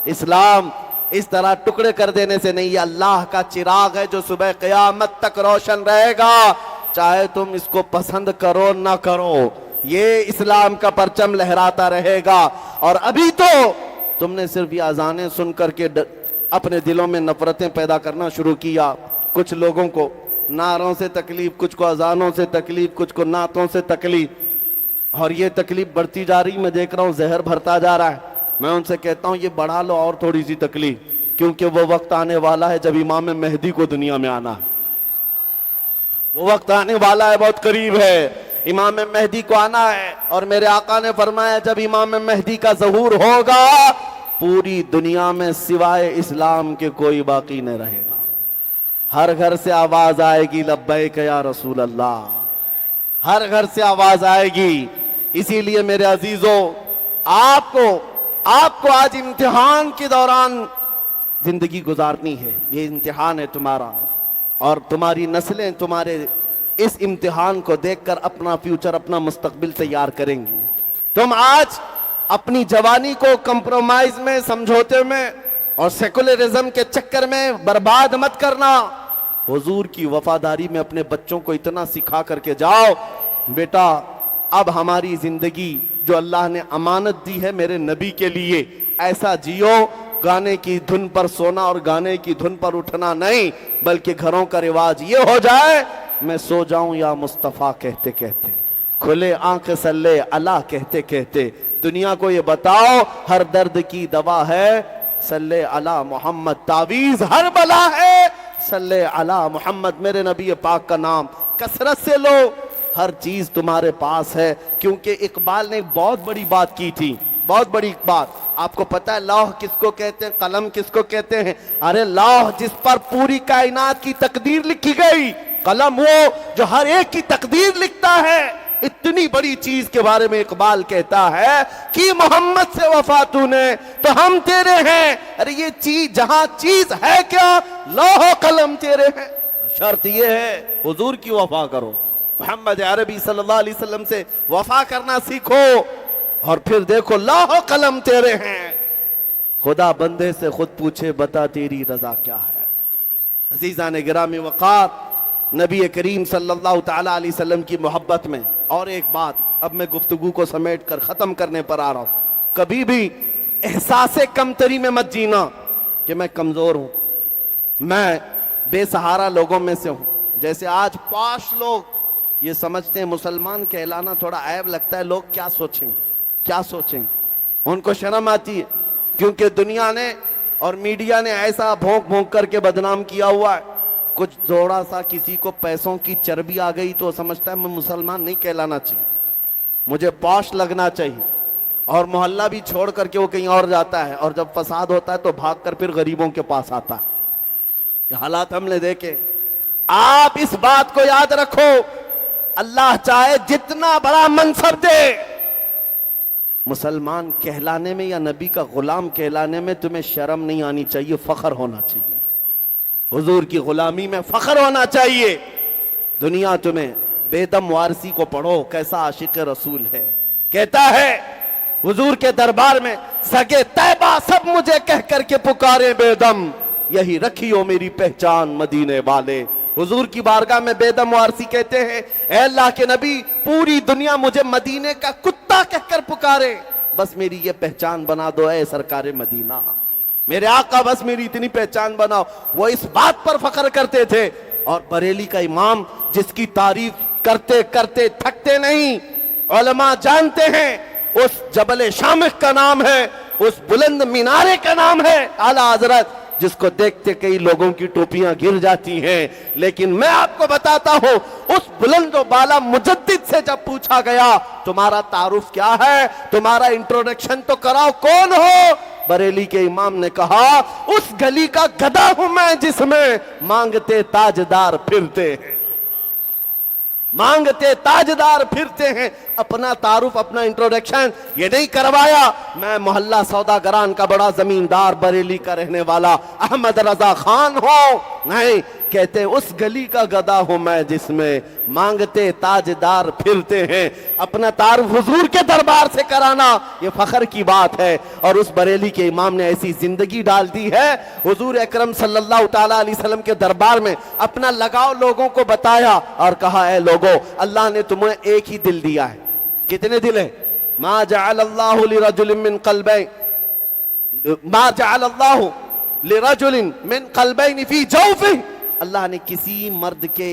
इस्लाम इस तरह टुकड़े कर देने से नहीं, ये अल्लाह का चिराग है जो सुबह क़यामत तक रोशन रहेगा, चाहे तुम इसको पसंद करो ना करो, ये इस्लाम का परचम लहराता रहेगा। और अभी तो तुमने सिर्फ ये अजानें सुन करके अपने दिलों में नफरतें पैदा करना शुरू किया। कुछ लोगों को नारों से तकलीफ, कुछ को अजानों से तकलीफ, कुछ को नातों से तकलीफ, और ये तकलीफ बढ़ती जा रही। मैं देख रहा हूँ जहर भरता जा रहा है। मैं उनसे कहता हूँ ये बढ़ा लो और थोड़ी सी तकलीफ, क्योंकि वो वक्त आने वाला है जब इमाम मेहदी को दुनिया में आना है। वो वक्त आने वाला है, बहुत करीब है, इमाम मेहदी को आना है। और मेरे आका ने फरमाया जब इमाम मेहदी का ज़हूर होगा पूरी दुनिया में सिवाय इस्लाम के कोई बाकी नहीं रहेगा। हर घर से आवाज आएगी लब्बैक या रसूल अल्लाह, हर घर से आवाज आएगी। इसीलिए मेरे अजीजों, आपको आज इम्तिहान के दौरान जिंदगी गुजारनी है। ये इम्तिहान है तुम्हारा, और तुम्हारी नस्लें तुम्हारे इस इम्तिहान को देखकर अपना फ्यूचर, अपना मुस्तकबिल तैयार करेंगी। तुम आज अपनी जवानी को कंप्रोमाइज में, समझौते में और सेकुलरिज्म के चक्कर में बर्बाद मत करना। हुजूर की वफादारी में अपने बच्चों को इतना सिखा करके जाओ, बेटा अब हमारी जिंदगी जो अल्लाह ने अमानत दी है मेरे नबी के लिए, ऐसा जियो, गाने की धुन पर सोना और गाने की धुन पर उठना नहीं, बल्कि घरों का रिवाज ये हो जाए मैं सो जाऊं या मुस्तफ़ा कहते कहते, खुले आंख सल्ले अला कहते कहते। दुनिया को ये बताओ हर दर्द की दवा है सल्ले अला मोहम्मद, तावीज हर बला है सल्ले अला मोहम्मद। मेरे नबी पाक का नाम कसरत से लो, हर चीज तुम्हारे पास है। क्योंकि इकबाल ने एक बहुत बड़ी बात की थी, बहुत बड़ी बात। आपको पता है लौह किसको कहते हैं, कलम किसको कहते हैं? अरे लौह जिस पर पूरी कायनात की तकदीर लिखी गई, कलम वो जो हर एक की तकदीर लिखता है। इतनी बड़ी चीज के बारे में इकबाल कहता है कि मोहम्मद से वफा तूने तो हम तेरे हैं। अरे ये चीज, जहां चीज है क्या, लौह कलम तेरे हैं। शर्त ये है हुजूर की वफा करो, मोहम्मद अरबी सल्लल्लाहु अलैहि वसल्लम से वफा करना सीखो, और फिर देखो लौह कलम तेरे हैं। खुदा बंदे से खुद पूछे बता तेरी रजा क्या है। अजीजान गिरामी वक़ार, नबी करीम सल्लल्लाहु ताला अलैहि वसल्लम की मोहब्बत में। और एक बात, अब मैं गुफ्तगू को समेट कर ख़त्म करने पर आ रहा हूँ। कभी भी एहसास कमतरी में मत जीना कि मैं कमज़ोर हूँ, मैं बेसहारा लोगों में से हूँ। जैसे आज पाश लोग ये समझते हैं मुसलमान कहलाना थोड़ा ऐब लगता है, लोग क्या सोचेंगे, क्या सोचेंगे, उनको शर्म आती है, क्योंकि दुनिया ने और मीडिया ने ऐसा भोंक भोंक करके बदनाम किया हुआ है। कुछ थोड़ा सा किसी को पैसों की चर्बी आ गई तो समझता है मैं मुसलमान नहीं कहलाना चाहिए, मुझे पॉश लगना चाहिए, और मोहल्ला भी छोड़ करके वो कहीं और जाता है, और जब फसाद होता है तो भागकर फिर गरीबों के पास आता है। ये हालात हमने देखे। आप इस बात को याद रखो, अल्लाह चाहे जितना बड़ा मनसब दे, मुसलमान कहलाने में या नबी का गुलाम कहलाने में तुम्हें शर्म नहीं आनी चाहिए, फख्र होना चाहिए। हुजूर की गुलामी में फख्र होना चाहिए। दुनिया तुम्हें बेदम वारसी को पढ़ो, कैसा आशिक रसूल है। कहता है हुजूर के दरबार में, सगे तैबा सब मुझे कह करके पुकारे बेदम, यही रखियो मेरी पहचान मदीने वाले। हुजूर की बारगाह में बेदम वारसी कहते हैं, ऐ अल्लाह के नबी, पूरी दुनिया मुझे मदीने का कुत्ता कहकर पुकारे, बस मेरी ये पहचान बना दो ऐ सरकारे मदीना, मेरे आका बस मेरी इतनी पहचान बनाओ। वो इस बात पर फख्र करते थे। और बरेली का इमाम जिसकी तारीफ करते करते थकते नहीं, उलमा जानते हैं उस जबल शामिख का नाम है, उस बुलंद मीनारे का नाम है आला हजरत, जिसको देखते कई लोगों की टोपियां गिर जाती हैं। लेकिन मैं आपको बताता हूं, उस बुलंद बाला मुजद्दिद से जब पूछा गया तुम्हारा तारुफ क्या है, तुम्हारा इंट्रोडक्शन तो कराओ, कौन हो, बरेली के इमाम ने कहा उस गली का गधा हूं मैं जिसमें मांगते ताजदार फिरते हैं, मांगते ताजदार फिरते हैं। अपना तारुफ, अपना इंट्रोडक्शन ये नहीं करवाया, मैं मोहल्ला सौदागरान का बड़ा जमींदार बरेली का रहने वाला अहमद रजा खान हूं, नहीं, कहते हैं उस गली का गधा हूं मैं जिसमें मांगते ताजदार फिरते हैं। अपना तारुफ हुजूर के दरबार से कराना ये फख्र की बात है। और उस बरेली के इमाम ने ऐसी जिंदगी डाल दी है, हुजूर अकरम सल्लल्लाहु ताला अलैहि वसल्लम के दरबार में अपना लगाव लोगों को बताया और कहा, ऐ लोगों, अल्लाह ने तुम्हें एक ही दिल दिया है। कितने दिल है? मा जअलल्लाहु लिरजुलिन मिन क़ल्बैन, मा जअलल्लाहु लिरजुलिन मिन क़ल्बैन फी जौफिही, अल्लाह ने किसी मर्द के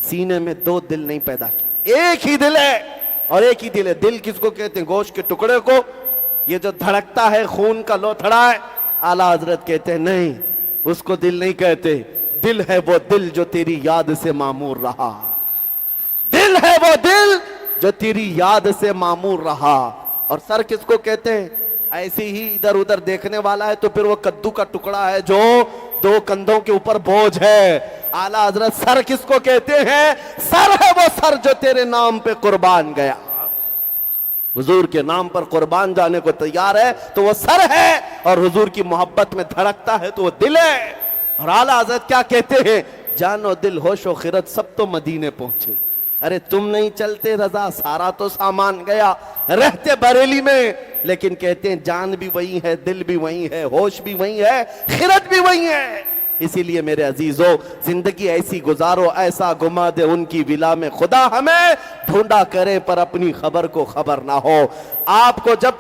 सीने में दो दिल नहीं पैदा किए, एक ही दिल है। और एक ही दिल है। दिल किसको कहते हैं? गोश्त के टुकड़े को, ये जो धड़कता है खून का लोथड़ा है। आला हजरत कहते हैं नहीं, उसको दिल नहीं कहते, दिल है वो दिल जो तेरी याद से मामूर रहा, दिल है वो दिल जो तेरी याद से मामूर रहा। और सर किसको कहते हैं? ऐसे ही इधर उधर देखने वाला है तो फिर वो कद्दू का टुकड़ा है जो दो कंधों के ऊपर बोझ है। आला हजरत सर किसको कहते हैं? सर है वो सर जो तेरे नाम पे कुर्बान गया, हुजूर के नाम पर कुर्बान जाने को तैयार है तो वो सर है, और हुजूर की मोहब्बत में धड़कता है तो वो दिल है। और आला हजरत क्या कहते हैं? जानो दिल होशो खिरत सब तो मदीने पहुंचे। अरे तुम नहीं चलते रजा, सारा तो सामान गया, रहते बरेली में, लेकिन कहते हैं जान भी वही है, दिल भी वही है, होश भी वही है, खिरत भी वही है। इसीलिए मेरे अजीजों, जिंदगी ऐसी गुजारो, ऐसा घुमा दे उनकी विला में खुदा हमें, ढूंढा करे पर अपनी खबर को खबर ना हो। आपको जब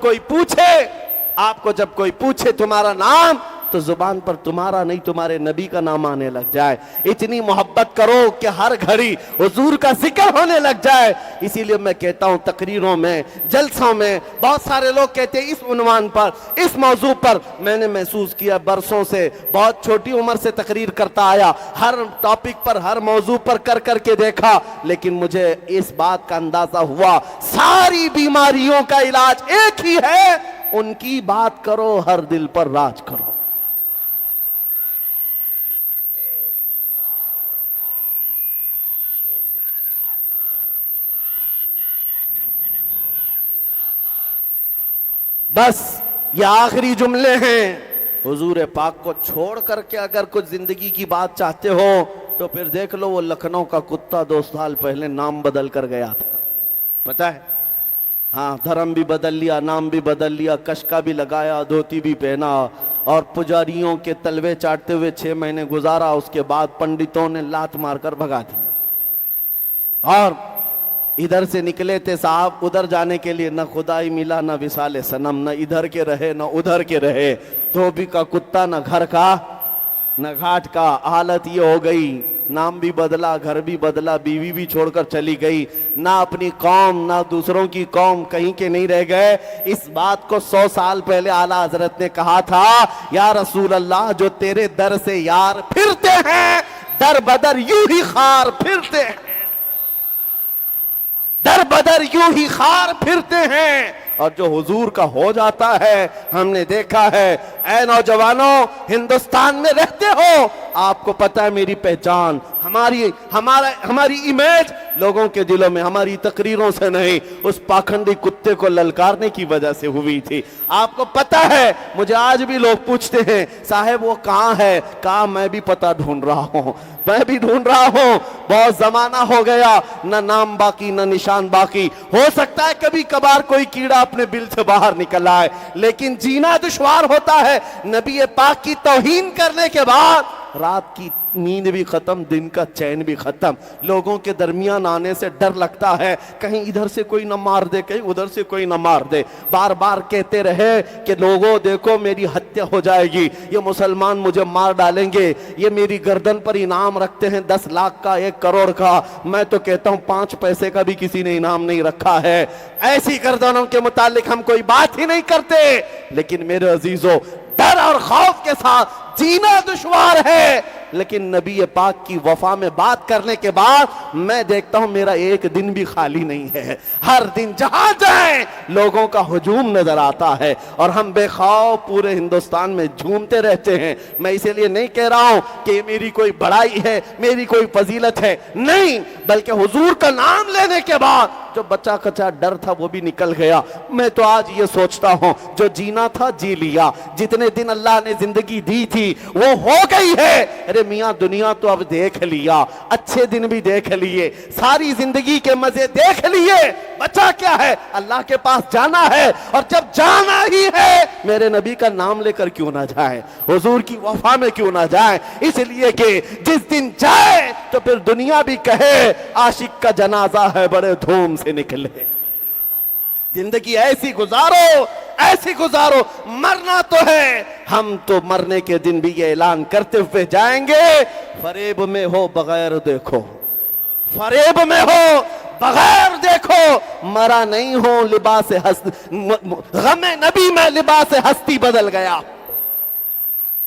कोई पूछे तुम्हारा नाम, तो जुबान पर तुम्हारा नहीं तुम्हारे नबी का नाम आने लग जाए। इतनी मोहब्बत करो कि हर घड़ी हुजूर का जिक्र होने लग जाए। इसीलिए मैं कहता हूं, तकरीरों में, जलसों में बहुत सारे लोग कहते हैं इस उन्वान पर, इस मौजू पर। मैंने महसूस किया बरसों से, बहुत छोटी उम्र से तकरीर करता आया, हर टॉपिक पर, हर मौजू पर कर करके देखा, लेकिन मुझे इस बात का अंदाजा हुआ सारी बीमारियों का इलाज एक ही है, उनकी बात करो, हर दिल पर राज करो। बस ये आखिरी जुमले हैं। हुजूर पाक को छोड़ करके अगर कुछ जिंदगी की बात चाहते हो तो फिर देख लो, वो लखनऊ का कुत्ता 2 साल पहले नाम बदल कर गया था, पता है? हाँ, धर्म भी बदल लिया, नाम भी बदल लिया, कशका भी लगाया, धोती भी पहना, और पुजारियों के तलवे चाटते हुए 6 महीने गुजारा। उसके बाद पंडितों ने लात मारकर भगा दिया। और इधर से निकले थे साहब, उधर जाने के लिए न खुदाई मिला न विसाले सनम, न इधर के रहे न उधर के रहे, धोबी का कुत्ता न घर का न घाट का। हालत ये हो गई, नाम भी बदला, घर भी बदला, बीवी भी छोड़कर चली गई, ना अपनी कौम ना दूसरों की कौम, कहीं के नहीं रह गए। इस बात को 100 साल पहले आला हजरत ने कहा था, या रसूल अल्लाह जो तेरे दर से यार फिरते हैं, दर बदर यूं ही खार फिरते हैं, दर बदर यूं ही खार फिरते हैं। और जो हुजूर का हो जाता है, हमने देखा है। ऐ नौजवानों, हिंदुस्तान में रहते हो, आपको पता है मेरी पहचान, हमारी इमेज लोगों के दिलों में हमारी तकरीरों से नहीं, उस पाखंडी कुत्ते को ललकारने की वजह से हुई थी। आपको पता है, मुझे आज भी लोग पूछते हैं साहब वो कहाँ है, कहा मैं भी पता ढूंढ रहा हूं, मैं भी ढूंढ रहा हूं। बहुत जमाना हो गया, न नाम बाकी न निशान बाकी। हो सकता है कभी कभार कोई कीड़ा अपने बिल से बाहर निकल आए, लेकिन जीना दुश्वार होता है। नबी पाक की तौहीन करने के बाद रात की नींद भी खत्म, दिन का चैन भी खत्म। लोगों के दरमियान आने से डर लगता है, कहीं इधर से कोई न मार दे, कहीं उधर से कोई न मार दे। बार बार कहते रहे कि लोगों देखो मेरी हत्या हो जाएगी, ये मुसलमान मुझे मार डालेंगे, ये मेरी गर्दन पर इनाम रखते हैं 10 लाख का, 1 करोड़ का। मैं तो कहता हूं 5 पैसे का भी किसी ने इनाम नहीं रखा है। ऐसी गर्दनों के मुतालिक हम कोई बात ही नहीं करते। लेकिन मेरे अजीजों, डर और खौफ के साथ जीना दुश्वार है, लेकिन नबी पाक की वफा में बात करने के बाद मैं देखता हूं मेरा एक दिन भी खाली नहीं है। हर दिन जहां जाए लोगों का हुजूम नजर आता है, और हम बेखौफ पूरे हिंदुस्तान में झूमते रहते हैं। मैं इसीलिए नहीं कह रहा हूं कि मेरी कोई बड़ाई है, मेरी कोई फजीलत है, नहीं, बल्कि हुजूर का नाम लेने के बाद जो बच्चा कच्चा डर था वो भी निकल गया। मैं तो आज ये सोचता हूं जो जीना था जी लिया, जितने दिन अल्लाह ने जिंदगी दी थी वो हो गई है। अरे मियां दुनिया तो अब देख लिया, अच्छे दिन भी देख लिए, सारी जिंदगी के मजे देख लिए, बचा क्या है? अल्लाह के पास जाना है, और जब जाना ही है मेरे नबी का नाम लेकर क्यों ना जाए, हुजूर की वफा में क्यों ना जाए। इसलिए कि जिस दिन जाए तो फिर दुनिया भी कहे आशिक का जनाजा है बड़े धूम से निकले। जिंदगी ऐसी गुजारो, ऐसी गुजारो, मरना तो है। हम तो मरने के दिन भी ये ऐलान करते हुए जाएंगे, फरेब में हो बगैर देखो, फरेब में हो बगैर देखो, मरा नहीं हो लिबास गमे नबी में लिबास हस्ती बदल गया,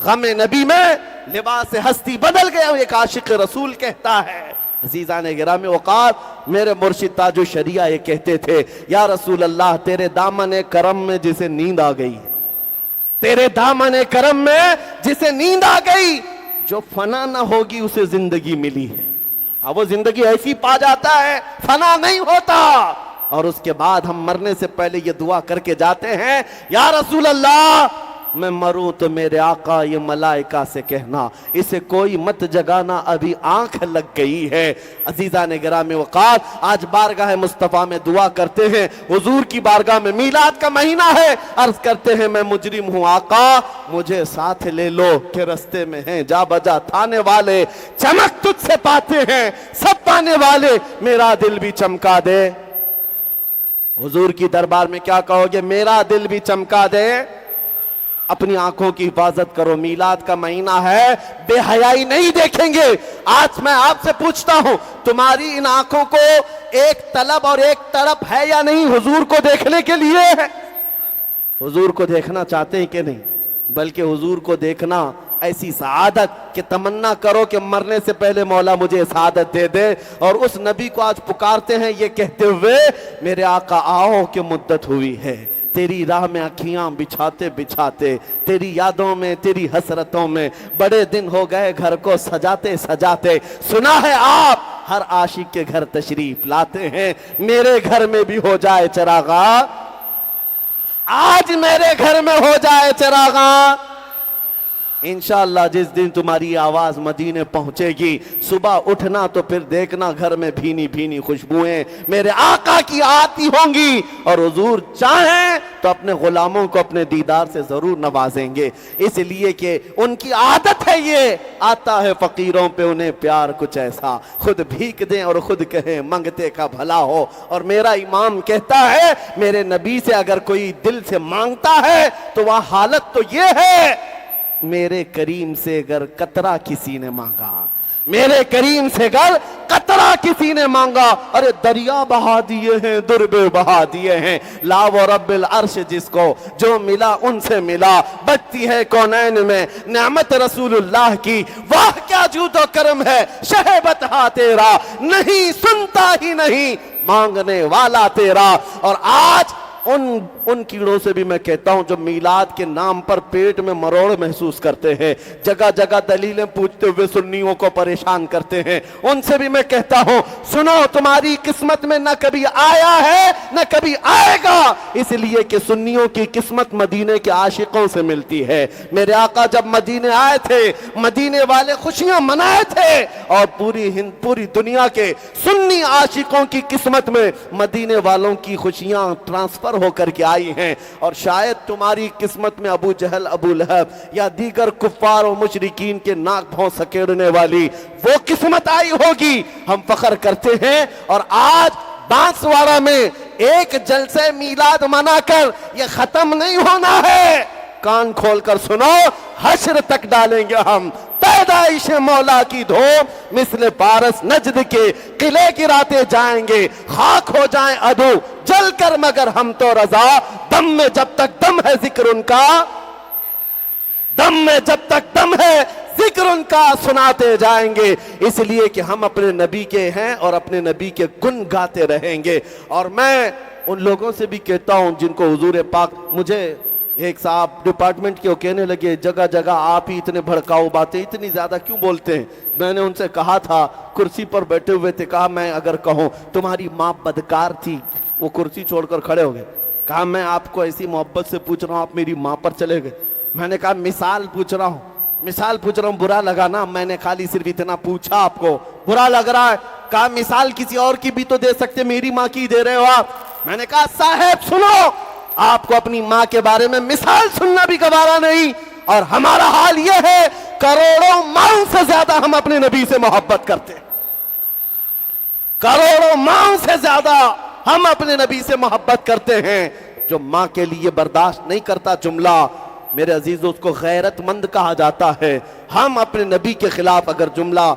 गमे नबी में लिबास हस्ती बदल गया। एक आशिक रसूल कहता है। अजीज़ान गिरामी औकात, मेरे मुर्शिद ताजु शरिया ये कहते थे, या रसूल अल्लाह तेरे दामन करम में जिसे नींद आ गई, तेरे दामन करम में जिसे नींद आ गई, जो फना ना होगी उसे जिंदगी मिली है। अब वो जिंदगी ऐसी पा जाता है, फना नहीं होता। और उसके बाद हम मरने से पहले ये दुआ करके जाते हैं, या रसूल अल्लाह मैं मरूं तो मेरे आका ये मलाइका से कहना, इसे कोई मत जगाना अभी आंख लग गई है। अजीजा ने गिरामी वक़ात, आज बारगाह मुस्तफ़ा में दुआ करते हैं, हुजूर की बारगाह में, मीलाद का महीना है, अर्ज करते हैं मैं मुजरिम हूं आका मुझे साथ ले लो, के रस्ते में हैं जा बजा थाने वाले, चमक तुझसे पाते हैं सब पाने वाले, मेरा दिल भी चमका दे। हुजूर की दरबार में क्या कहोगे? मेरा दिल भी चमका दे। अपनी आंखों की हिफाजत करो, मीलाद का महीना है, बेहयाई नहीं देखेंगे। आज मैं आपसे पूछता हूं, तुम्हारी इन आंखों को एक तलब और एक तड़प है या नहीं हुजूर को देखने के लिए? हुजूर को देखना चाहते हैं कि नहीं? बल्कि हुजूर को देखना ऐसी सआदत कि तमन्ना करो कि मरने से पहले मौला मुझे सआदत दे दे। और उस नबी को आज पुकारते हैं ये कहते हुए, मेरे आका आओ कि मुद्दत हुई है, तेरी राह में अखियां बिछाते बिछाते, तेरी यादों में तेरी हसरतों में बड़े दिन हो गए घर को सजाते सजाते। सुना है आप हर आशिक के घर तशरीफ लाते हैं, मेरे घर में भी हो जाए चिरागा, आज मेरे घर में हो जाए चिरागा। इंशाअल्लाह जिस दिन तुम्हारी आवाज मदीने पहुंचेगी, सुबह उठना तो फिर देखना घर में भीनी भीनी खुशबुएं मेरे आका की आती होंगी, और हुजूर चाहें तो अपने गुलामों को अपने दीदार से जरूर नवाजेंगे। इसलिए कि उनकी आदत है, ये आता है फकीरों पे उन्हें प्यार कुछ ऐसा, खुद भीख दें और खुद कहें मंगते का भला हो। और मेरा इमाम कहता है, मेरे नबी से अगर कोई दिल से मांगता है तो वह हालत तो ये है, मेरे करीम से अगर कतरा किसी ने मांगा, मेरे करीम से अगर कतरा किसी ने मांगा, अरे दरिया बहा दिए हैं, दुर्बे बहा दिए हैं। ला व रब्बिल अर्श जिसको जो मिला उनसे मिला, बचती है कौनैन में नेमत रसूलुल्लाह की, वाह क्या जूदो करम है शहबत हा तेरा, नहीं सुनता ही नहीं मांगने वाला तेरा। और आज उन कीड़ों से भी मैं कहता हूं जो मीलाद के नाम पर पेट में मरोड़ महसूस करते हैं, जगह जगह दलीलें पूछते हुए सुन्नियों को परेशान करते हैं, उनसे भी मैं कहता हूं सुनो, तुम्हारी किस्मत में न कभी आया है न कभी आएगा, इसलिए कि सुन्नियों की किस्मत मदीने के आशिकों से मिलती है। मेरे आका जब मदीने आए थे, मदीने वाले खुशियां मनाए थे, और पूरी दुनिया के सुन्नी आशिकों की किस्मत में मदीने वालों की खुशियां ट्रांसफर होकर के आई हैं। और शायद तुम्हारी किस्मत में अबू जहल, अबू लहब या दीगर कुफ्फार और मुशरिकीन के नाक भौं सकेड़ने वाली वो किस्मत आई होगी। हम फख्र करते हैं, और आज बांसवाड़ा में एक जलसे मीलाद मनाकर ये खत्म नहीं होना है। कान खोलकर सुनो, हश्र तक डालेंगे हम पैदाइश मौला की धूम, मिसले पारस नजद के किले गिराते जाएंगे, खाक हो जाएं अदू जलकर मगर हम तो रजा, दम में जब तक दम है जिक्र उनका, दम में जब तक दम है जिक्र उनका सुनाते जाएंगे। इसलिए कि हम अपने नबी के हैं और अपने नबी के गुण गाते रहेंगे। और मैं उन लोगों से भी कहता हूं जिनको हुजूर पाक, मुझे एक साहब डिपार्टमेंट के कहने लगे जगह जगह आप ही इतने भड़काऊ बातें इतनी ज्यादा क्यों बोलते हैं। मैंने उनसे कहा था, कुर्सी पर बैठे हुए थे, कहा मैं अगर कहूं तुम्हारी माँ बदकार थी, वो कुर्सी छोड़कर खड़े हो गए। कहा मैं आपको ऐसी मोहब्बत से पूछ रहा हूं, आप मेरी माँ पर चले गए। मैंने कहा मिसाल पूछ रहा हूं, मिसाल पूछ रहा हूं, बुरा लगा ना, मैंने खाली सिर्फ इतना पूछा, आपको बुरा लग रहा है। कहा मिसाल किसी और की भी तो दे सकते, मेरी माँ की दे रहे हो आप। मैंने कहा साहब सुनो, आपको अपनी माँ के बारे में मिसाल सुनना भी गवारा नहीं, और हमारा हाल यह है करोड़ों माओं से ज्यादा हम अपने नबी से मोहब्बत करते हैं, करोड़ों माओं से ज्यादा हम अपने नबी से मोहब्बत करते हैं। जो माँ के लिए बर्दाश्त नहीं करता जुमला, मेरे अजीजों, उसको गैरतमंद कहा जाता है। हम अपने नबी के खिलाफ अगर जुमला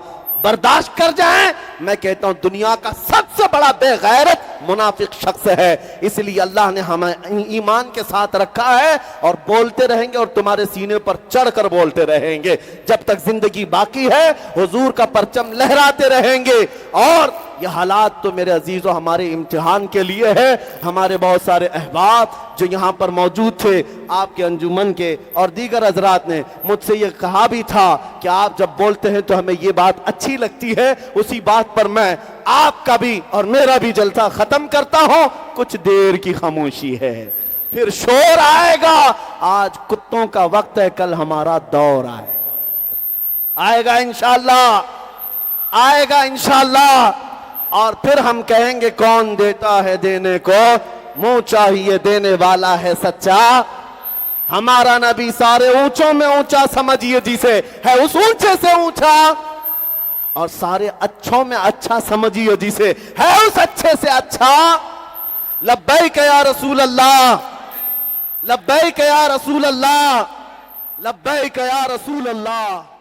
बर्दाश्त कर जाएं, मैं कहता हूं दुनिया का सबसे बड़ा बेगैरत मुनाफिक शख्स है। इसलिए अल्लाह ने हमें ईमान के साथ रखा है, और बोलते रहेंगे और तुम्हारे सीने पर चढ़कर बोलते रहेंगे। जब तक जिंदगी बाकी है हुजूर का परचम लहराते रहेंगे। और ये हालात तो मेरे अजीजों हमारे इम्तिहान के लिए है। हमारे बहुत सारे अहबाब जो यहाँ पर मौजूद थे, आपके अंजुमन के और दीगर हजरात ने मुझसे ये कहा भी था कि आप जब बोलते हैं तो हमें ये बात अच्छी लगती है। उसी बात पर मैं आपका भी और मेरा भी जलसा खत्म करता हूं। कुछ देर की खामोशी है, फिर शोर आएगा। आज कुत्तों का वक्त है, कल हमारा दौर आएगा इंशाअल्लाह, आएगा इंशाअल्लाह। और फिर हम कहेंगे कौन देता है देने को, मुंह चाहिए देने वाला है सच्चा। हमारा नबी सारे ऊंचों में ऊंचा समझिए जिसे, है उस ऊंचे से ऊंचा, और सारे अच्छों में अच्छा समझिए जिसे, है उस अच्छे से अच्छा। लब्बैक या रसूल अल्लाह, लब्बैक या रसूल अल्लाह, लब्बैक या रसूल अल्लाह।